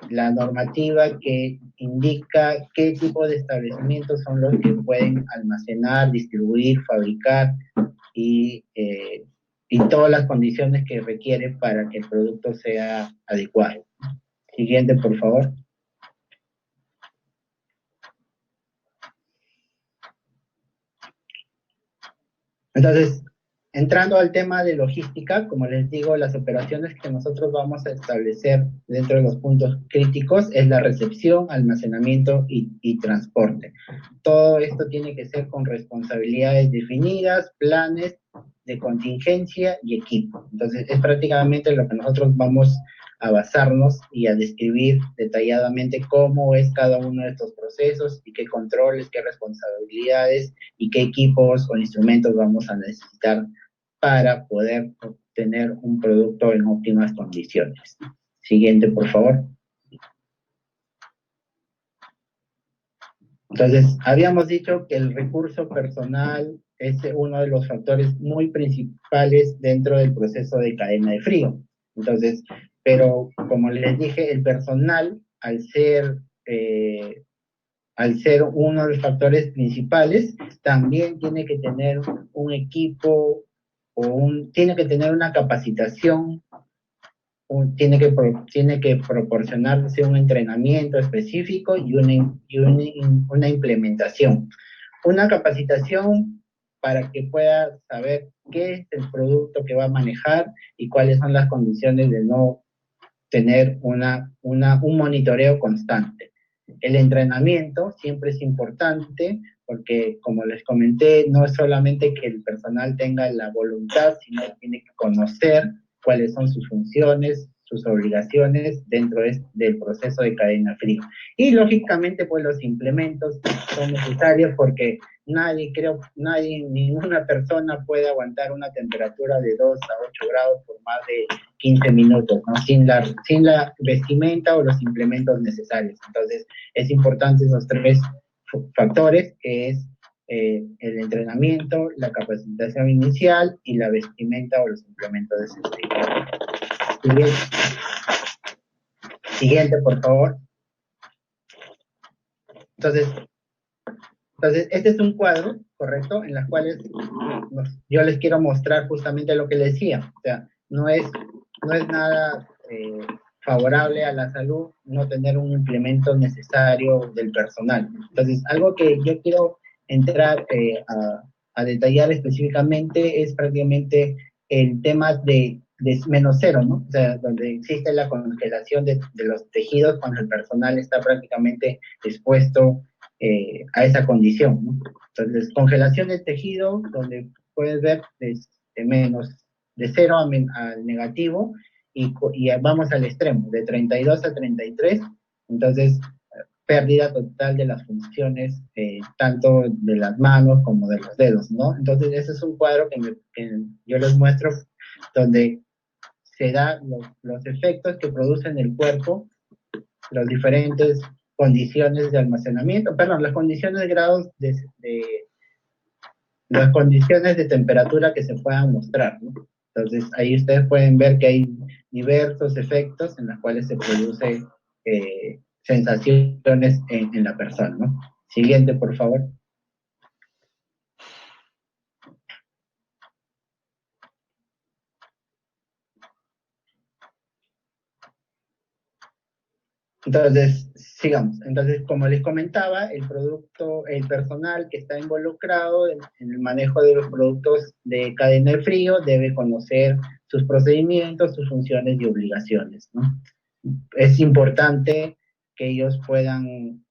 [SPEAKER 1] la normativa que indica qué tipo de establecimientos son los que pueden almacenar, distribuir, fabricar y todas las condiciones que requiere para que el producto sea adecuado. Siguiente, por favor. Entonces, entrando al tema de logística, como les digo, las operaciones que nosotros vamos a establecer dentro de los puntos críticos es la recepción, almacenamiento y transporte. Todo esto tiene que ser con responsabilidades definidas, planes de contingencia y equipo. Entonces, es prácticamente lo que nosotros vamos a basarnos y a describir detalladamente cómo es cada uno de estos procesos y qué controles, qué responsabilidades y qué equipos o instrumentos vamos a necesitar para poder obtener un producto en óptimas condiciones. Siguiente, por favor. Entonces, habíamos dicho que el recurso personal es uno de los factores muy principales dentro del proceso de cadena de frío. Entonces, pero como les dije, el personal, al ser uno de los factores principales, también tiene que tener un equipo tiene que tener una capacitación, tiene que proporcionarse un entrenamiento específico y una implementación. Una capacitación para que pueda saber qué es el producto que va a manejar y cuáles son las condiciones de no tener un monitoreo constante. El entrenamiento siempre es importante porque, como les comenté, no es solamente que el personal tenga la voluntad, sino que tiene que conocer cuáles son sus funciones, sus obligaciones dentro del proceso de cadena fría. Y lógicamente, pues los implementos son necesarios porque ninguna persona puede aguantar una temperatura de 2 a 8 grados por más de 15 minutos, ¿no? Sin la vestimenta o los implementos necesarios. Entonces, es importante esos tres factores, que es el entrenamiento, la capacitación inicial y la vestimenta o los implementos de seguridad. Siguiente, por favor. Entonces, este es un cuadro, ¿correcto? En las cuales yo les quiero mostrar justamente lo que les decía. O sea, no es nada favorable a la salud no tener un implemento necesario del personal. Entonces, algo que yo quiero entrar a detallar específicamente es prácticamente el tema de menos cero, ¿no? O sea, donde existe la congelación de los tejidos cuando el personal está prácticamente expuesto a esa condición, ¿no? Entonces, congelación del tejido, donde puedes ver de 0 al negativo, y vamos al extremo, de 32 a 33, entonces pérdida total de las funciones, tanto de las manos como de los dedos, ¿no? Entonces, ese es un cuadro que yo les muestro, donde se da los efectos que produce en el cuerpo, las diferentes condiciones de almacenamiento, perdón, las condiciones de grados las condiciones de temperatura que se puedan mostrar, ¿no? Entonces, ahí ustedes pueden ver que hay diversos efectos en los cuales se produce sensaciones en la persona, ¿no? Siguiente, por favor. Entonces, sigamos. Entonces, como les comentaba, el personal que está involucrado en el manejo de los productos de cadena de frío debe conocer sus procedimientos, sus funciones y obligaciones, ¿no? Es importante que ellos puedan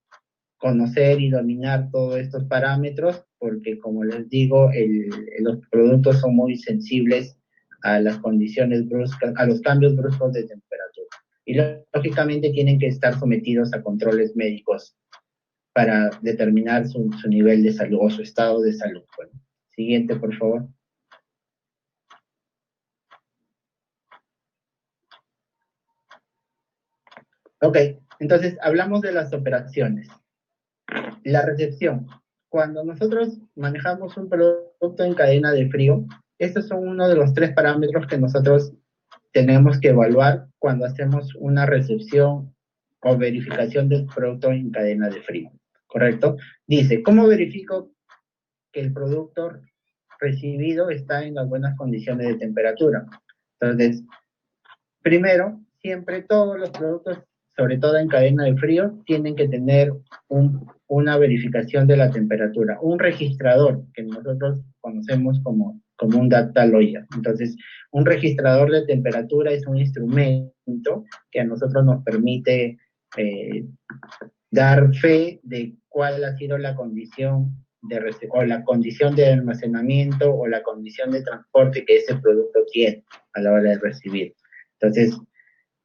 [SPEAKER 1] conocer y dominar todos estos parámetros porque, como les digo, los productos son muy sensibles a las condiciones bruscas, a los cambios bruscos de temperatura. Y lógicamente tienen que estar sometidos a controles médicos para determinar su nivel de salud o su estado de salud. Bueno, siguiente, por favor. Ok, entonces hablamos de las operaciones. La recepción. Cuando nosotros manejamos un producto en cadena de frío, estos son uno de los 3 parámetros que nosotros tenemos que evaluar cuando hacemos una recepción o verificación del producto en cadena de frío, ¿correcto? Dice, ¿cómo verifico que el producto recibido está en las buenas condiciones de temperatura? Entonces, primero, siempre todos los productos, sobre todo en cadena de frío, tienen que tener una verificación de la temperatura, un registrador que nosotros conocemos como un data logger. Entonces, un registrador de temperatura es un instrumento que a nosotros nos permite dar fe de cuál ha sido la condición o la condición de almacenamiento o la condición de transporte que ese producto tiene a la hora de recibir. Entonces,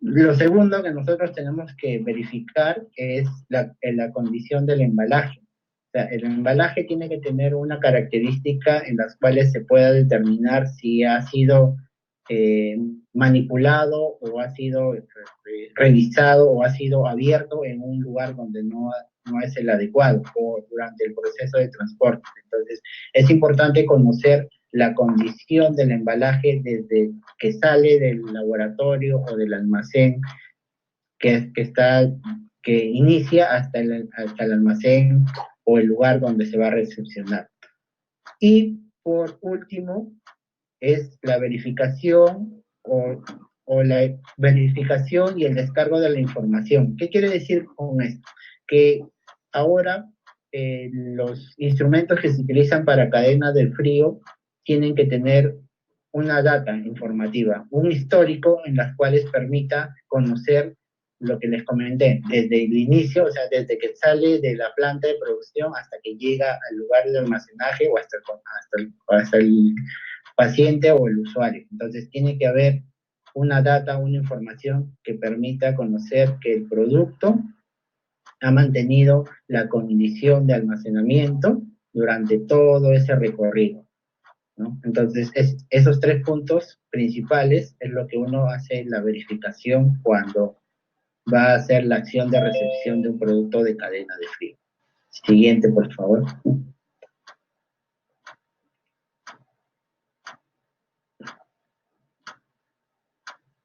[SPEAKER 1] lo segundo que nosotros tenemos que verificar es la condición del embalaje. O sea, el embalaje tiene que tener una característica en las cuales se pueda determinar si ha sido manipulado o ha sido revisado o ha sido abierto en un lugar donde no es el adecuado o durante el proceso de transporte. Entonces, es importante conocer la condición del embalaje desde que sale del laboratorio o del almacén que inicia hasta el almacén o el lugar donde se va a recepcionar. Y por último, es la verificación o la verificación y el descargo de la información. ¿Qué quiere decir con esto? Que ahora los instrumentos que se utilizan para cadena de frío tienen que tener una data informativa, un histórico en las cuales permita conocer lo que les comenté, desde el inicio, o sea, desde que sale de la planta de producción hasta que llega al lugar de almacenaje o hasta el paciente o el usuario. Entonces, tiene que haber una data, una información que permita conocer que el producto ha mantenido la condición de almacenamiento durante todo ese recorrido, ¿no? Entonces, esos 3 puntos principales es lo que uno hace la verificación cuando va a hacer la acción de recepción de un producto de cadena de frío. Siguiente, por favor.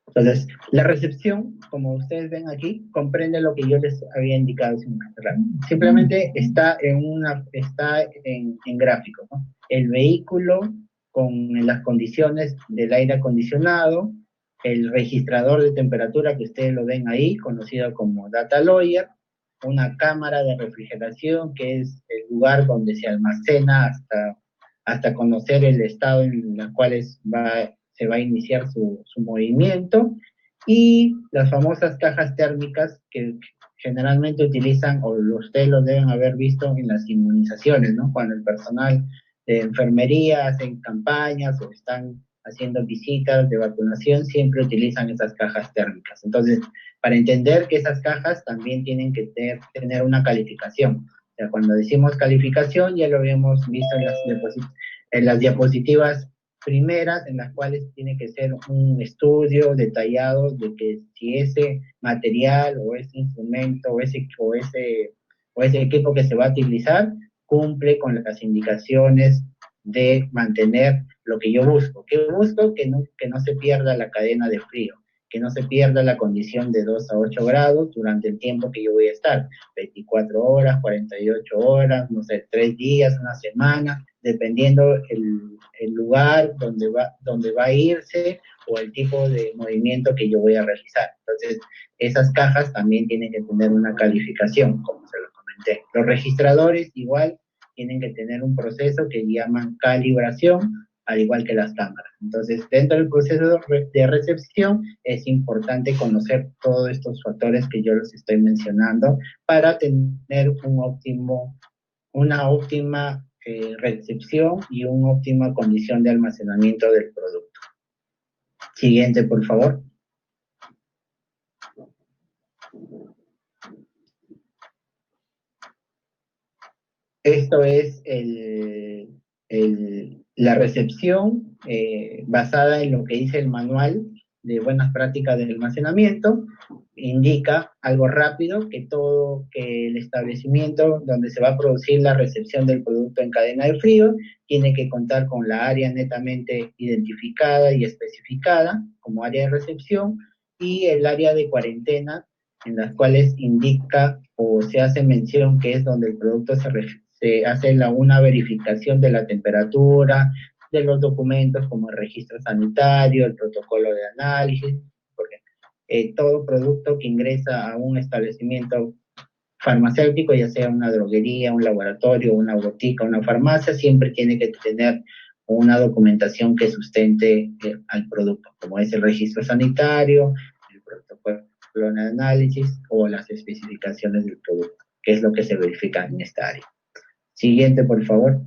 [SPEAKER 1] Entonces, la recepción, como ustedes ven aquí, comprende lo que yo les había indicado hace un momento. Simplemente está en gráfico, ¿no? El vehículo con las condiciones del aire acondicionado, el registrador de temperatura que ustedes lo ven ahí, conocido como data lawyer, una cámara de refrigeración, que es el lugar donde se almacena hasta conocer el estado en el cual se va a iniciar su movimiento, y las famosas cajas térmicas que generalmente utilizan, o ustedes lo deben haber visto en las inmunizaciones, ¿no? Cuando el personal de enfermería hacen campañas o están haciendo visitas de vacunación, siempre utilizan esas cajas térmicas. Entonces, para entender que esas cajas también tienen que tener una calificación. O sea, cuando decimos calificación, ya lo habíamos visto en las diapositivas primeras, en las cuales tiene que ser un estudio detallado de que si ese material o ese instrumento o ese equipo que se va a utilizar cumple con las indicaciones de mantener lo que yo busco. ¿Qué busco? Que no se pierda la cadena de frío, que no se pierda la condición de 2 a 8 grados durante el tiempo que yo voy a estar, 24 horas, 48 horas, no sé, 3 días, una semana, dependiendo el lugar donde va a irse o el tipo de movimiento que yo voy a realizar. Entonces, esas cajas también tienen que tener una calificación, como se lo comenté. Los registradores igual tienen que tener un proceso que llaman calibración, al igual que las cámaras. Entonces, dentro del proceso de recepción es importante conocer todos estos factores que yo les estoy mencionando para tener una óptima recepción y una óptima condición de almacenamiento del producto. Siguiente, por favor. Esto es la recepción basada en lo que dice el manual de buenas prácticas de almacenamiento. Indica algo rápido que el establecimiento donde se va a producir la recepción del producto en cadena de frío tiene que contar con la área netamente identificada y especificada como área de recepción, y el área de cuarentena, en las cuales indica o se hace mención que es donde el producto se hace una verificación de la temperatura, de los documentos como el registro sanitario, el protocolo de análisis, porque todo producto que ingresa a un establecimiento farmacéutico, ya sea una droguería, un laboratorio, una botica, una farmacia, siempre tiene que tener una documentación que sustente al producto, como es el registro sanitario, el protocolo de análisis o las especificaciones del producto, que es lo que se verifica en esta área. Siguiente, por favor.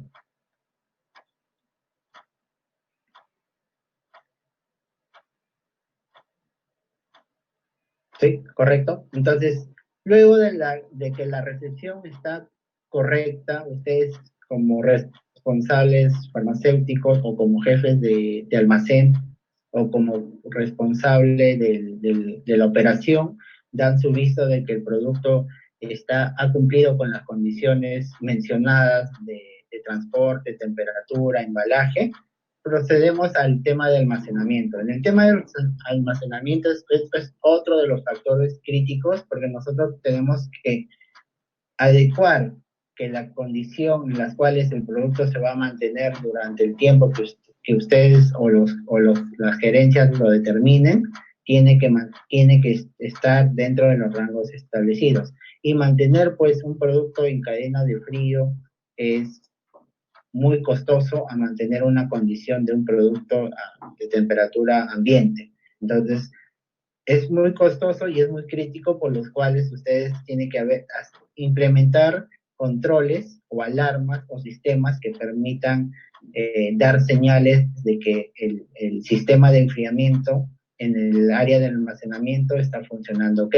[SPEAKER 1] Sí, correcto. Entonces, luego de que la recepción está correcta, ustedes como responsables farmacéuticos o como jefes de almacén o como responsable de la operación dan su visto de que el producto ha cumplido con las condiciones mencionadas de transporte, temperatura, embalaje. Procedemos al tema de almacenamiento. En el tema del almacenamiento, esto es otro de los factores críticos, porque nosotros tenemos que adecuar que la condición en las cuales el producto se va a mantener durante el tiempo que ustedes las gerencias lo determinen, tiene que estar dentro de los rangos establecidos. Y mantener pues un producto en cadena de frío es muy costoso a mantener una condición de un producto de temperatura ambiente. Entonces, es muy costoso y es muy crítico, por los cuales ustedes tienen que implementar controles o alarmas o sistemas que permitan dar señales de que el sistema de enfriamiento en el área de almacenamiento está funcionando ok,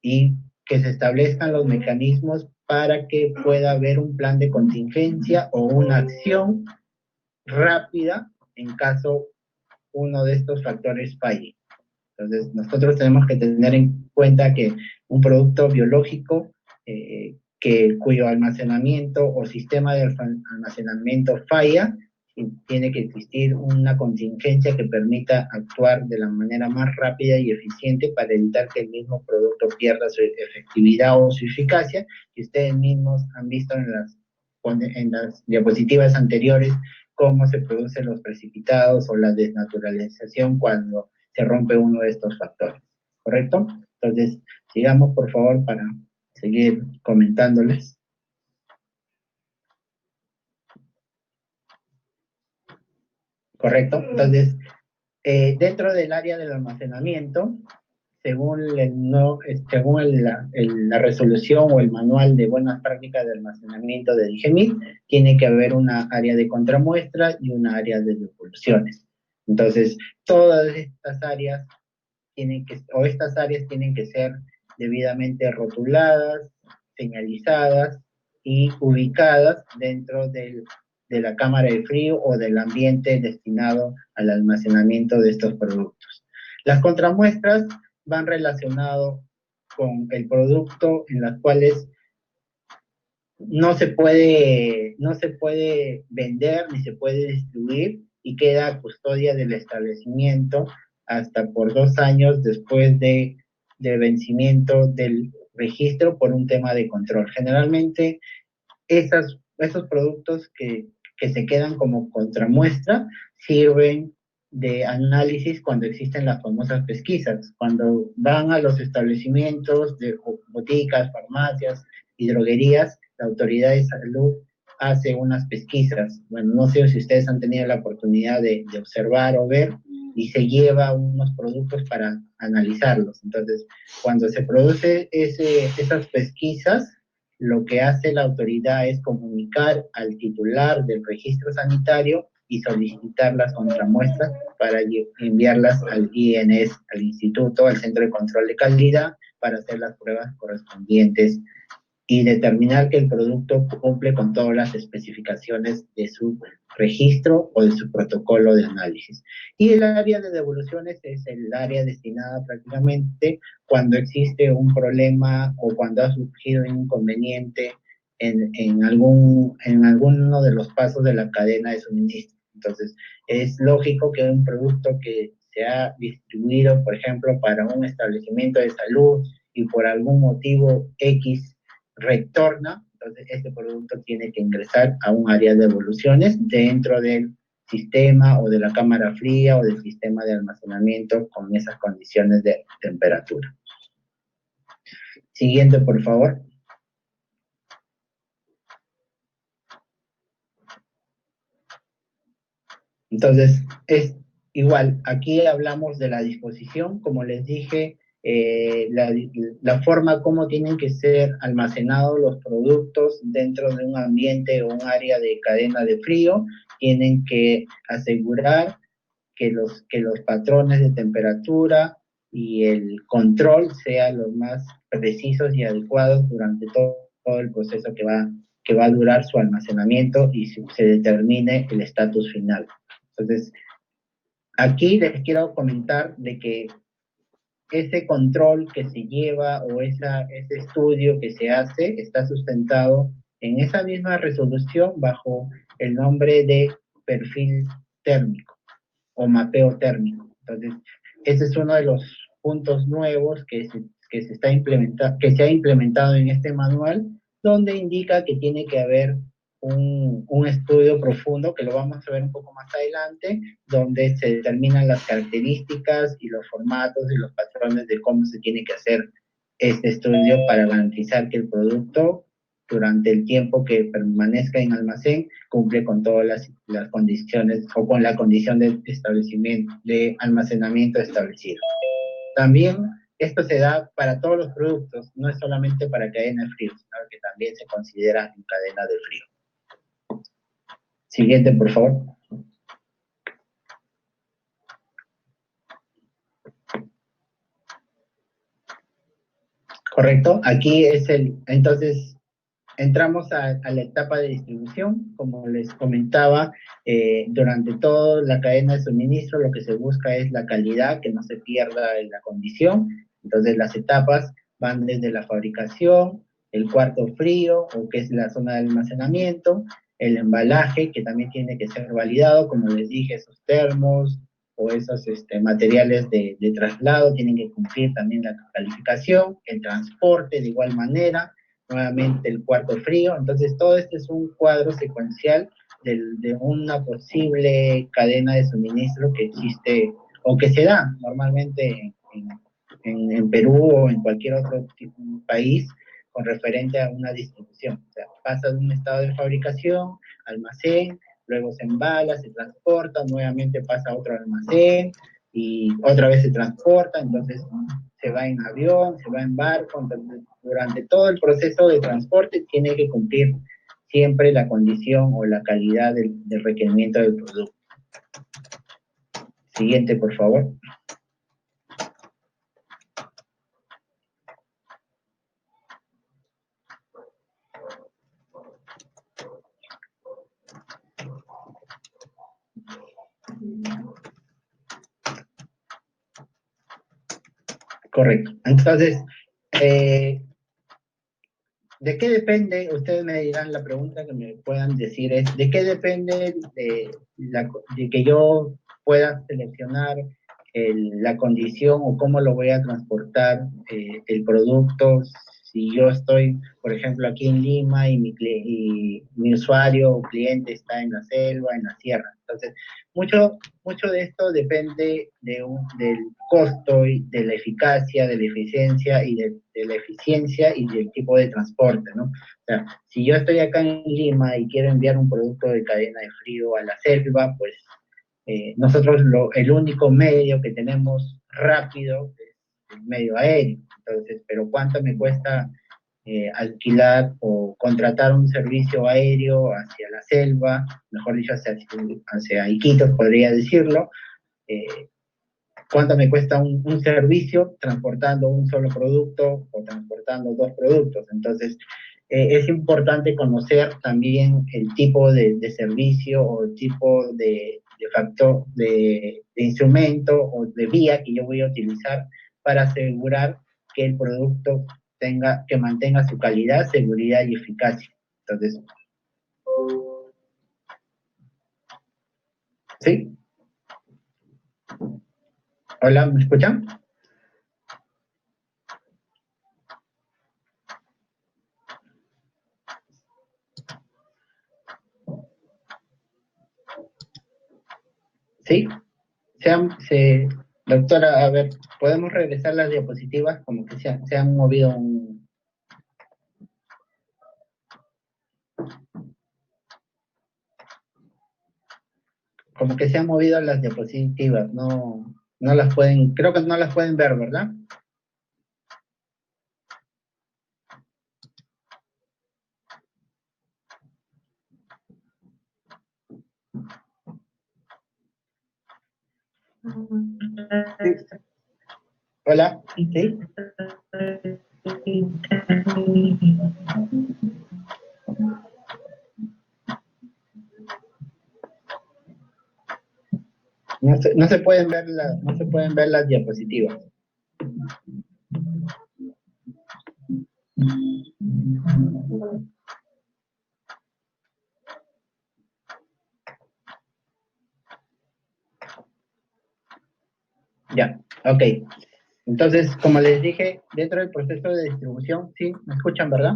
[SPEAKER 1] y que se establezcan los mecanismos para que pueda haber un plan de contingencia o una acción rápida en caso uno de estos factores falle. Entonces, nosotros tenemos que tener en cuenta que un producto biológico cuyo almacenamiento o sistema de almacenamiento falla, tiene que existir una contingencia que permita actuar de la manera más rápida y eficiente para evitar que el mismo producto pierda su efectividad o su eficacia. Y ustedes mismos han visto en las diapositivas anteriores cómo se producen los precipitados o la desnaturalización cuando se rompe uno de estos factores, ¿correcto? Entonces, sigamos por favor para seguir comentándoles. ¿Correcto? Entonces, dentro del área del almacenamiento, según la resolución o el manual de buenas prácticas de almacenamiento de DIGEMIT, tiene que haber una área de contramuestra y una área de devoluciones. Entonces, todas estas áreas estas áreas tienen que ser debidamente rotuladas, señalizadas y ubicadas dentro de la cámara de frío o del ambiente destinado al almacenamiento de estos productos. Las contramuestras van relacionadas con el producto en las cuales no se puede vender ni se puede distribuir y queda a custodia del establecimiento hasta por 2 años después de vencimiento del registro por un tema de control. Generalmente, esos productos que se quedan como contramuestra sirven de análisis cuando existen las famosas pesquisas, cuando van a los establecimientos de boticas, farmacias y droguerías, la autoridad de salud hace unas pesquisas. Bueno, no sé si ustedes han tenido la oportunidad de observar o ver, y se lleva unos productos para analizarlos. Entonces, cuando se produce esas pesquisas, lo que hace la autoridad es comunicar al titular del registro sanitario y solicitar las contramuestras para enviarlas al INS, al Instituto, al Centro de Control de Calidad, para hacer las pruebas correspondientes y determinar que el producto cumple con todas las especificaciones de su registro o de su protocolo de análisis. Y el área de devoluciones es el área destinada prácticamente cuando existe un problema o cuando ha surgido un inconveniente en alguno de los pasos de la cadena de suministro. Entonces, es lógico que un producto que se ha distribuido, por ejemplo, para un establecimiento de salud y por algún motivo X retorna, entonces este producto tiene que ingresar a un área de devoluciones dentro del sistema o de la cámara fría o del sistema de almacenamiento con esas condiciones de temperatura. Siguiente, por favor. Entonces, es igual, aquí hablamos de la disposición, como les dije, la forma como tienen que ser almacenados los productos dentro de un ambiente o un área de cadena de frío, tienen que asegurar que los patrones de temperatura y el control sean los más precisos y adecuados durante todo el proceso que va a durar su almacenamiento y se determine el estatus final. Entonces, Aquí les quiero comentar de que ese control que se lleva o ese estudio que se hace está sustentado en esa misma resolución bajo el nombre de perfil térmico o mapeo térmico. Entonces, ese es uno de los puntos nuevos que se ha implementado en este manual, donde indica que tiene que haber un estudio profundo, que lo vamos a ver un poco más adelante, donde se determinan las características y los formatos y los patrones de cómo se tiene que hacer este estudio para garantizar que el producto durante el tiempo que permanezca en almacén cumple con todas las condiciones o con la condición de establecimiento, de almacenamiento establecido. También esto se da para todos los productos, no es solamente para cadena de frío, sino que también se considera en cadena de frío. Siguiente, por favor. Correcto, aquí es entonces entramos a la etapa de distribución. Como les comentaba, durante toda la cadena de suministro lo que se busca es la calidad, que no se pierda la condición. Entonces las etapas van desde la fabricación, el cuarto frío, o que es la zona de almacenamiento, el embalaje, que también tiene que ser validado, como les dije, esos termos o esos materiales de traslado tienen que cumplir también la calificación, el transporte de igual manera, nuevamente el cuarto frío. Entonces todo este es un cuadro secuencial de una posible cadena de suministro que existe o que se da normalmente en Perú o en cualquier otro país con referente a una distribución. O sea, pasa de un estado de fabricación, almacén, luego se embala, se transporta, nuevamente pasa a otro almacén y otra vez se transporta, entonces se va en avión, se va en barco, entonces durante todo el proceso de transporte tiene que cumplir siempre la condición o la calidad del requerimiento del producto. Siguiente, por favor. Correcto. Entonces, ¿de qué depende? Ustedes me dirán, la pregunta que me puedan decir es, ¿de qué depende de que yo pueda seleccionar la condición o cómo lo voy a transportar el producto? Si yo estoy, por ejemplo, aquí en Lima y mi usuario o cliente está en la selva, en la sierra. Entonces, mucho de esto depende del costo y de la eficacia, de la eficiencia y de la eficiencia y del tipo de transporte, ¿no? O sea, si yo estoy acá en Lima y quiero enviar un producto de cadena de frío a la selva, pues nosotros el único medio que tenemos rápido es el medio aéreo. Entonces, pero ¿cuánto me cuesta alquilar o contratar un servicio aéreo hacia la selva, mejor dicho, hacia Iquitos, podría decirlo? ¿Cuánto me cuesta un servicio transportando un solo producto o transportando dos productos? Entonces, es importante conocer también el tipo de servicio o el tipo de factor, de instrumento o de vía que yo voy a utilizar para asegurar que el producto que mantenga su calidad, seguridad y eficacia. Entonces, ¿sí? Hola, ¿me escuchan? ¿Sí? Doctora, a ver, ¿podemos regresar las diapositivas? Como que se han movido como que se han movido las diapositivas, no las pueden, creo que no las pueden ver, ¿verdad? Sí. Hola, ¿sí? No se pueden ver no se pueden ver las diapositivas. Ya, ok. Entonces, como les dije, dentro del proceso de distribución, ¿sí? ¿Me escuchan, verdad?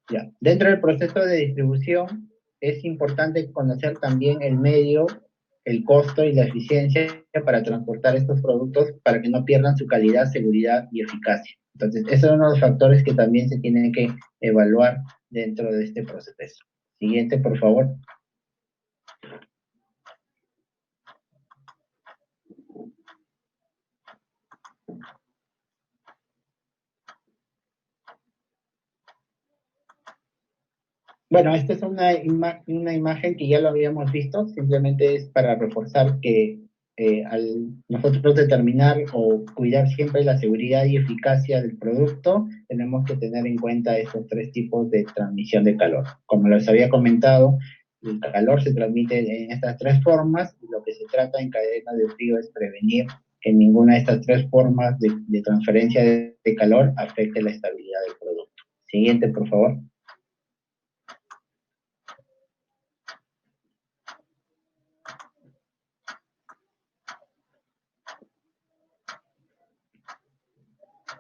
[SPEAKER 1] Ya. Dentro del proceso de distribución es importante conocer también el medio, el costo y la eficiencia para transportar estos productos para que no pierdan su calidad, seguridad y eficacia. Entonces, esos son los factores que también se tienen que evaluar dentro de este proceso. Siguiente, por favor. Bueno, esta es una imagen que ya lo habíamos visto, simplemente es para reforzar que al nosotros determinar o cuidar siempre la seguridad y eficacia del producto, tenemos que tener en cuenta estos tres tipos de transmisión de calor. Como les había comentado, el calor se transmite en estas tres formas y lo que se trata en cadena de frío es prevenir que ninguna de estas tres formas de transferencia de calor afecte la estabilidad del producto. Siguiente, por favor.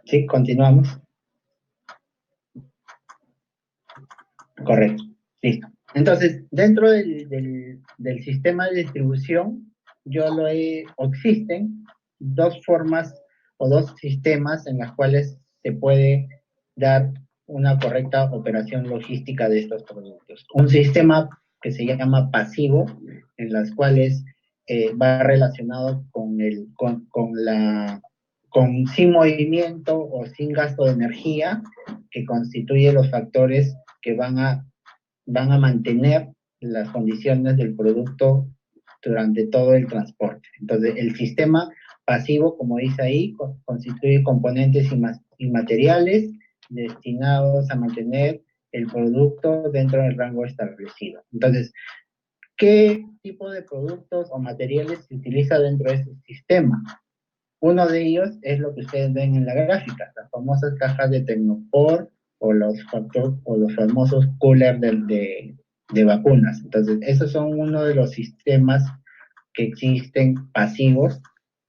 [SPEAKER 1] Sí, continuamos. Correcto, listo. Entonces, dentro del sistema de distribución, existen dos formas o dos sistemas en las cuales se puede dar una correcta operación logística de estos productos. Un sistema que se llama pasivo, en las cuales va relacionado con sin movimiento o sin gasto de energía, que constituye los factores que van a mantener las condiciones del producto durante todo el transporte. Entonces, el sistema pasivo, como dice ahí, constituye componentes y materiales destinados a mantener el producto dentro del rango establecido. Entonces, ¿qué tipo de productos o materiales se utiliza dentro de este sistema? Uno de ellos es lo que ustedes ven en la gráfica, las famosas cajas de Tecnopor o o los famosos coolers de vacunas. Entonces, esos son uno de los sistemas que existen pasivos.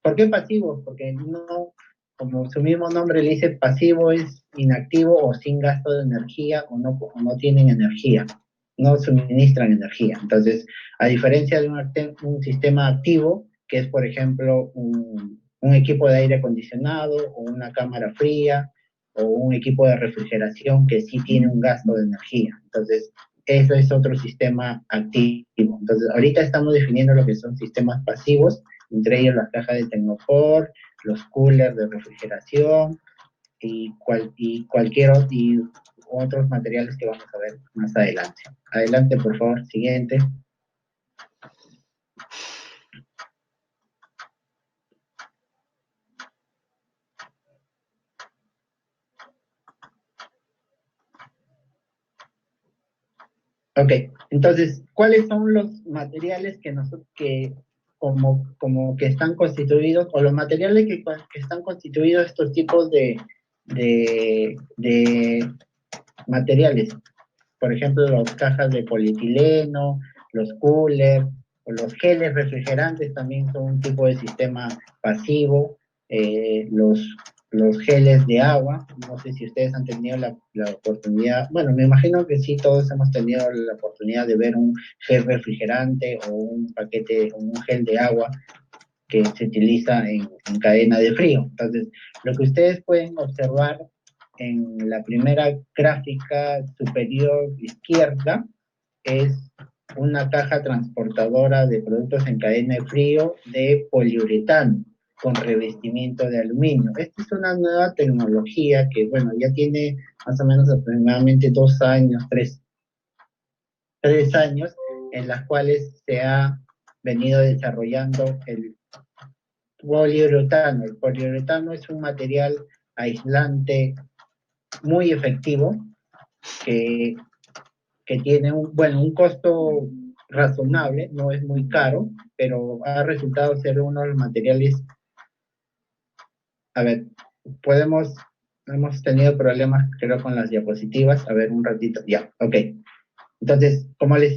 [SPEAKER 1] ¿Por qué pasivos? Porque no, como su mismo nombre le dice, pasivo es inactivo o sin gasto de energía o no tienen energía, no suministran energía. Entonces, a diferencia de un sistema activo, que es, por ejemplo, un equipo de aire acondicionado o una cámara fría o un equipo de refrigeración que sí tiene un gasto de energía. Entonces, eso es otro sistema activo. Entonces, ahorita estamos definiendo lo que son sistemas pasivos, entre ellos las cajas de Tecnopor, los coolers de refrigeración y otros materiales que vamos a ver más adelante. Adelante, por favor, siguiente. Ok, entonces, ¿cuáles son los materiales como que están constituidos, o los materiales que están constituidos estos tipos de materiales? Por ejemplo, las cajas de polietileno, los coolers, o los geles refrigerantes también son un tipo de sistema pasivo. Los geles de agua, no sé si ustedes han tenido la oportunidad, bueno, me imagino que sí, todos hemos tenido la oportunidad de ver un gel refrigerante o un paquete o un gel de agua que se utiliza en cadena de frío. Entonces, lo que ustedes pueden observar en la primera gráfica superior izquierda es una caja transportadora de productos en cadena de frío de poliuretano con revestimiento de aluminio. Esta es una nueva tecnología que, bueno, ya tiene más o menos aproximadamente 2 años, 3 años, en las cuales se ha venido desarrollando el poliuretano. El poliuretano es un material aislante muy efectivo que tiene un costo razonable, no es muy caro, pero ha resultado ser uno de los materiales. A ver, hemos tenido problemas, creo, con las diapositivas. A ver, un ratito, ya, ok. Entonces, como les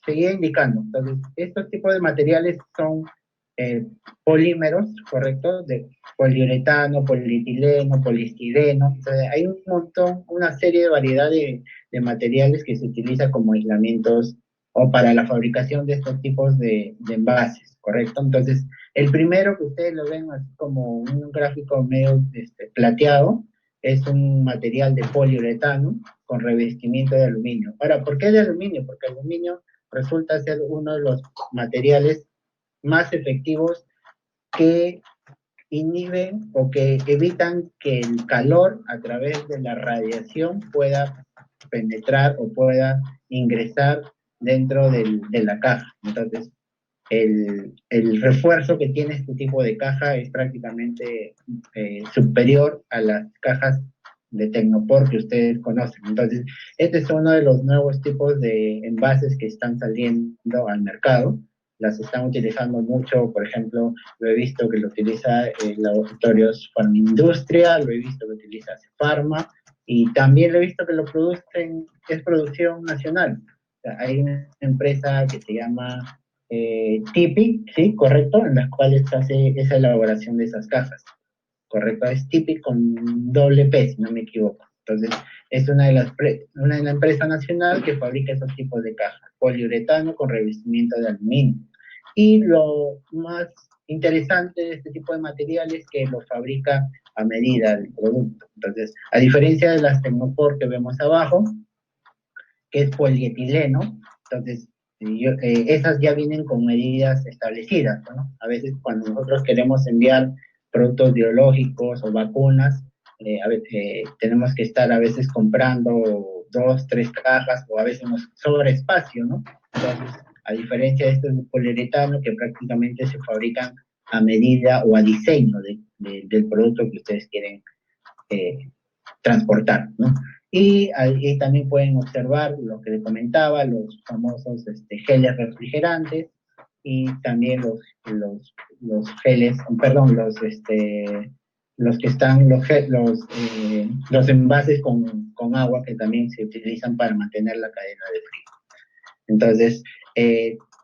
[SPEAKER 1] seguía indicando, entonces, estos tipos de materiales son eh, polímeros, ¿correcto? De poliuretano, polietileno, poliestireno. Entonces, hay un montón, una serie de variedad de materiales que se utiliza como aislamientos o para la fabricación de estos tipos de envases, ¿correcto? Entonces, el primero que ustedes lo ven así como un gráfico medio plateado, es un material de poliuretano con revestimiento de aluminio. Ahora, ¿por qué de aluminio? Porque el aluminio resulta ser uno de los materiales más efectivos que inhiben o que evitan que el calor a través de la radiación pueda penetrar o pueda ingresar dentro de la caja. Entonces, el refuerzo que tiene este tipo de caja es prácticamente superior a las cajas de Tecnopor que ustedes conocen. Entonces, este es uno de los nuevos tipos de envases que están saliendo al mercado. Las están utilizando mucho, por ejemplo, lo he visto que lo utiliza Laboratorios Farmindustria, lo he visto que utiliza Pharma, y también lo he visto que lo producen, es producción nacional. O sea, hay una empresa que se llama TIPI, sí, correcto, en las cuales se hace esa elaboración de esas cajas, correcto, es TIPI con doble P, si no me equivoco. Entonces, es una de la empresa nacional que fabrica esos tipos de cajas, poliuretano con revestimiento de aluminio. Y lo más interesante de este tipo de materiales es que lo fabrica a medida del producto. Entonces, a diferencia de las Tecnopor que vemos abajo, que es polietileno, entonces esas ya vienen con medidas establecidas, ¿no? A veces cuando nosotros queremos enviar productos biológicos o vacunas, tenemos que estar a veces comprando 2, 3 cajas o a veces nos sobra espacio, ¿no? Entonces, a diferencia de estos poliuretano que prácticamente se fabrican a medida o a diseño del producto que ustedes quieren eh, transportar, ¿no? Y ahí también pueden observar lo que les comentaba, los famosos geles refrigerantes y también los geles, perdón, los que están, los envases con agua que también se utilizan para mantener la cadena de frío. Entonces,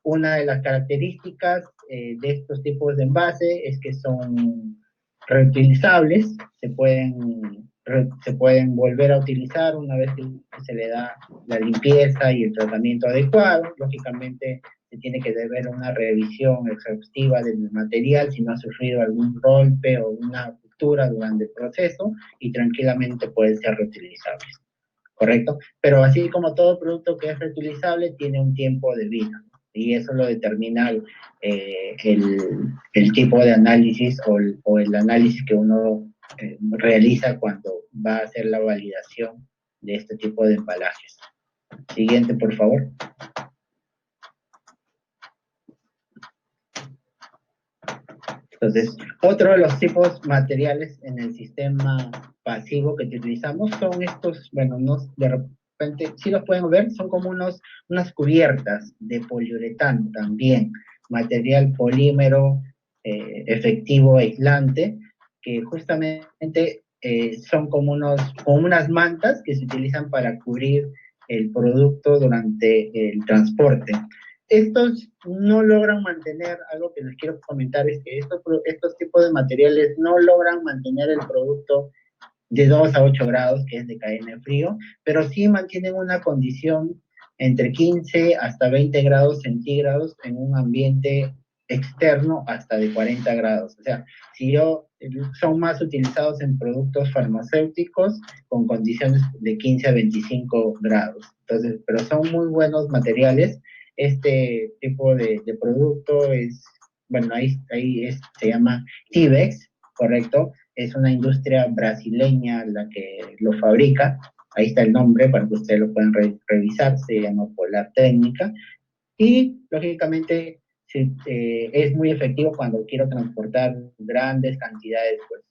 [SPEAKER 1] una de las características de estos tipos de envases es que son reutilizables, se pueden volver a utilizar una vez que se le da la limpieza y el tratamiento adecuado. Lógicamente, se tiene que deber una revisión exhaustiva del material si no ha sufrido algún golpe o una ruptura durante el proceso y tranquilamente pueden ser reutilizables. ¿Correcto? Pero así como todo producto que es reutilizable, tiene un tiempo de vida. Y eso lo determina el tipo de análisis o el análisis que uno realiza cuando va a hacer la validación de este tipo de embalajes. Siguiente, por favor. Entonces, otro de los tipos materiales en el sistema pasivo que utilizamos son estos, bueno, no, de repente, si los pueden ver, son como unas cubiertas de poliuretano también, material polímero efectivo aislante, que justamente son como unas mantas que se utilizan para cubrir el producto durante el transporte. Estos no logran mantener, algo que les quiero comentar es que estos tipos de materiales no logran mantener el producto de 2 a 8 grados, que es de cadena de frío, pero sí mantienen una condición entre 15 hasta 20 grados centígrados en un ambiente externo hasta de 40 grados. O sea, son más utilizados en productos farmacéuticos con condiciones de 15 a 25 grados. Entonces, pero son muy buenos materiales. Este tipo de producto es, bueno, se llama Tibex, ¿correcto? Es una industria brasileña la que lo fabrica. Ahí está el nombre para que ustedes lo puedan revisar, se llama Polar Técnica. Y lógicamente es muy efectivo cuando quiero transportar grandes cantidades pues,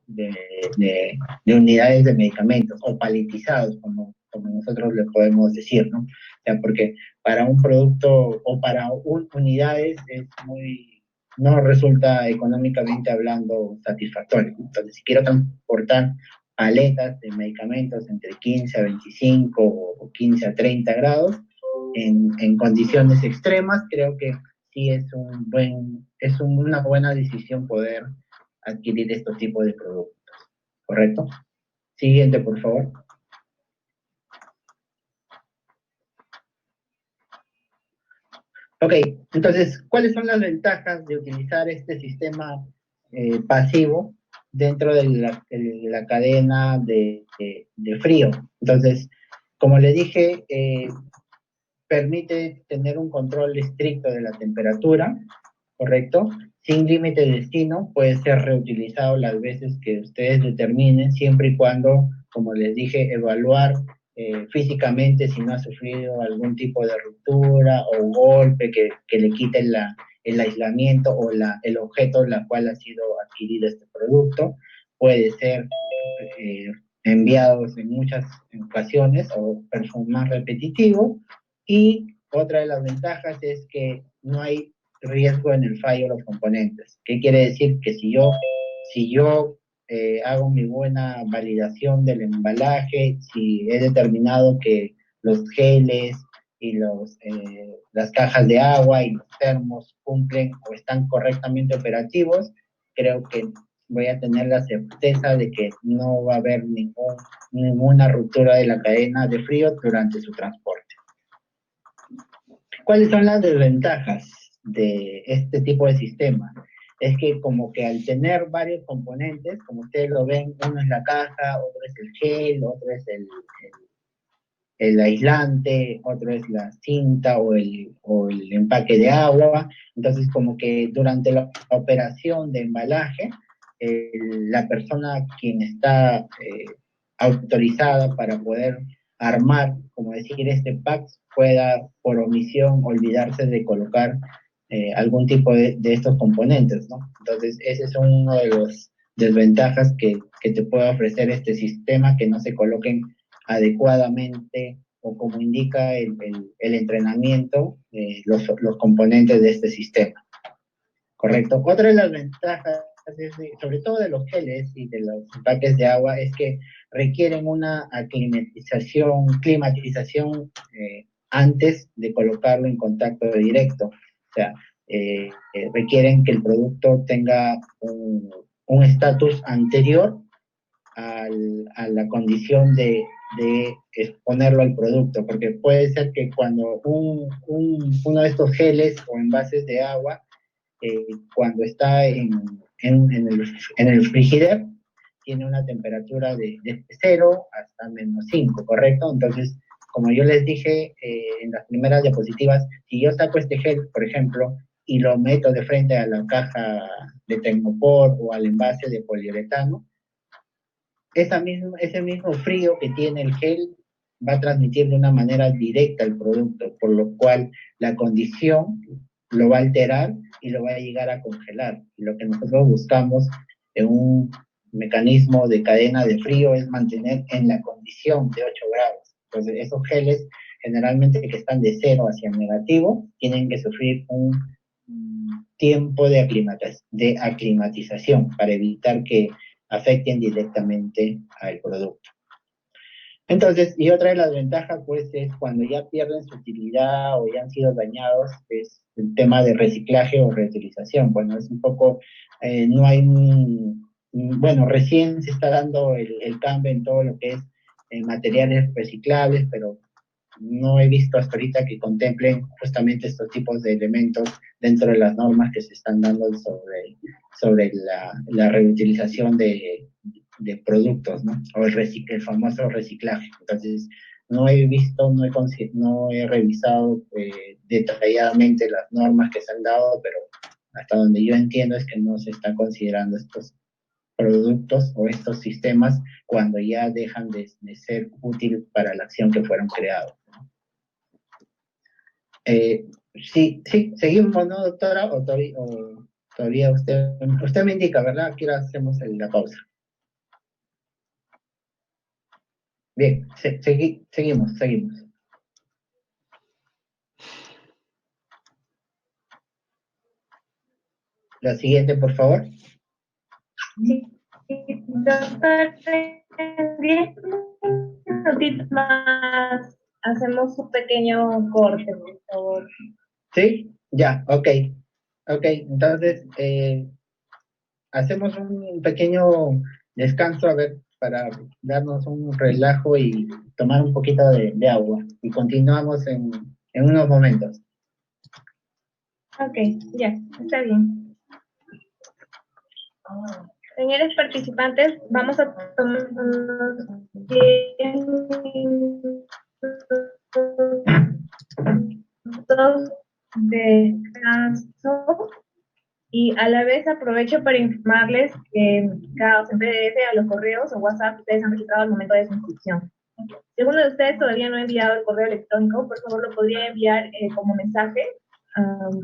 [SPEAKER 1] de unidades de medicamentos o paletizados, como como nosotros le podemos decir, ¿no? O sea, porque para un producto o para unidades es muy, no resulta económicamente hablando satisfactorio. Entonces, si quiero transportar paletas de medicamentos entre 15 a 25 o 15 a 30 grados en condiciones extremas, creo que sí es una buena decisión poder adquirir estos tipos de productos, ¿correcto? Siguiente, por favor. Ok, entonces, ¿cuáles son las ventajas de utilizar este sistema pasivo dentro de la cadena de frío? Entonces, como le dije, permite tener un control estricto de la temperatura, ¿correcto? Sin límite de destino, puede ser reutilizado las veces que ustedes determinen, siempre y cuando, como les dije, evaluar físicamente si no ha sufrido algún tipo de ruptura o golpe que le quite el aislamiento o el objeto en la cual ha sido adquirido este producto. Puede ser eh, enviados en muchas ocasiones o más repetitivo. Y otra de las ventajas es que no hay riesgo en el fallo de los componentes. ¿Qué quiere decir? Que si yo hago mi buena validación del embalaje, si he determinado que los geles y las cajas de agua y los termos cumplen o están correctamente operativos, creo que voy a tener la certeza de que no va a haber ninguna ruptura de la cadena de frío durante su transporte. ¿Cuáles son las desventajas de este tipo de sistema? Es que como que al tener varios componentes, como ustedes lo ven, uno es la caja, otro es el gel, otro es el aislante, otro es la cinta o el empaque de agua. Entonces, como que durante la operación de embalaje, la persona quien está autorizada para poder armar, como decir, este pack, pueda por omisión olvidarse de colocar algún tipo de estos componentes, ¿no? Entonces, ese es uno de los desventajas que te puede ofrecer este sistema, que no se coloquen adecuadamente o como indica el entrenamiento, los componentes de este sistema, ¿correcto? Otra de las ventajas, sobre todo de los geles y de los empaques de agua, es que requieren una climatización antes de colocarlo en contacto directo. O sea, requieren que el producto tenga un estatus anterior a la condición de exponerlo al producto, porque puede ser que cuando uno de estos geles o envases de agua, cuando está en el frigider, tiene una temperatura de 0 hasta -5, ¿correcto? Entonces, como yo les dije en las primeras diapositivas, si yo saco este gel, por ejemplo, y lo meto de frente a la caja de Tecnopor o al envase de poliuretano, ese mismo frío que tiene el gel va a transmitir de una manera directa el producto, por lo cual la condición lo va a alterar y lo va a llegar a congelar. Y lo que nosotros buscamos en un mecanismo de cadena de frío es mantener en la condición de 8 grados. Entonces, esos geles generalmente que están de 0 hacia negativo tienen que sufrir un tiempo de aclimatización para evitar que afecten directamente al producto. Entonces, y otra de las ventajas, pues, es cuando ya pierden su utilidad o ya han sido dañados, es el tema de reciclaje o reutilización. Bueno, es un poco, no hay bueno, recién se está dando el cambio en todo lo que es materiales reciclables, pero no he visto hasta ahorita que contemplen justamente estos tipos de elementos dentro de las normas que se están dando sobre la reutilización de productos, ¿no? O el famoso reciclaje. Entonces, no he visto, no he revisado detalladamente las normas que se han dado, pero hasta donde yo entiendo es que no se están considerando estos productos o estos sistemas cuando ya dejan de ser útil para la acción que fueron creados. Sí, sí, seguimos, ¿no, doctora? O todavía usted me indica, ¿verdad? Aquí hacemos la pausa. Bien, seguimos. La siguiente, por favor.
[SPEAKER 2] Sí, doctor, en 10 minutitos más hacemos un pequeño corte, por favor.
[SPEAKER 1] ¿Sí? Ya, ok. Ok, entonces hacemos un pequeño descanso, a ver, para darnos un relajo y tomar un poquito de agua. Y continuamos en unos momentos.
[SPEAKER 2] Ok, ya, está bien. Señores participantes, vamos a tomar unos 10 minutos de descanso y a la vez aprovecho para informarles que en PDF, a los correos o WhatsApp ustedes han registrado al momento de su inscripción. Si alguno de ustedes todavía no ha enviado el correo electrónico, por favor lo podría enviar como mensaje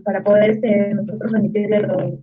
[SPEAKER 2] para poder nosotros emitirle los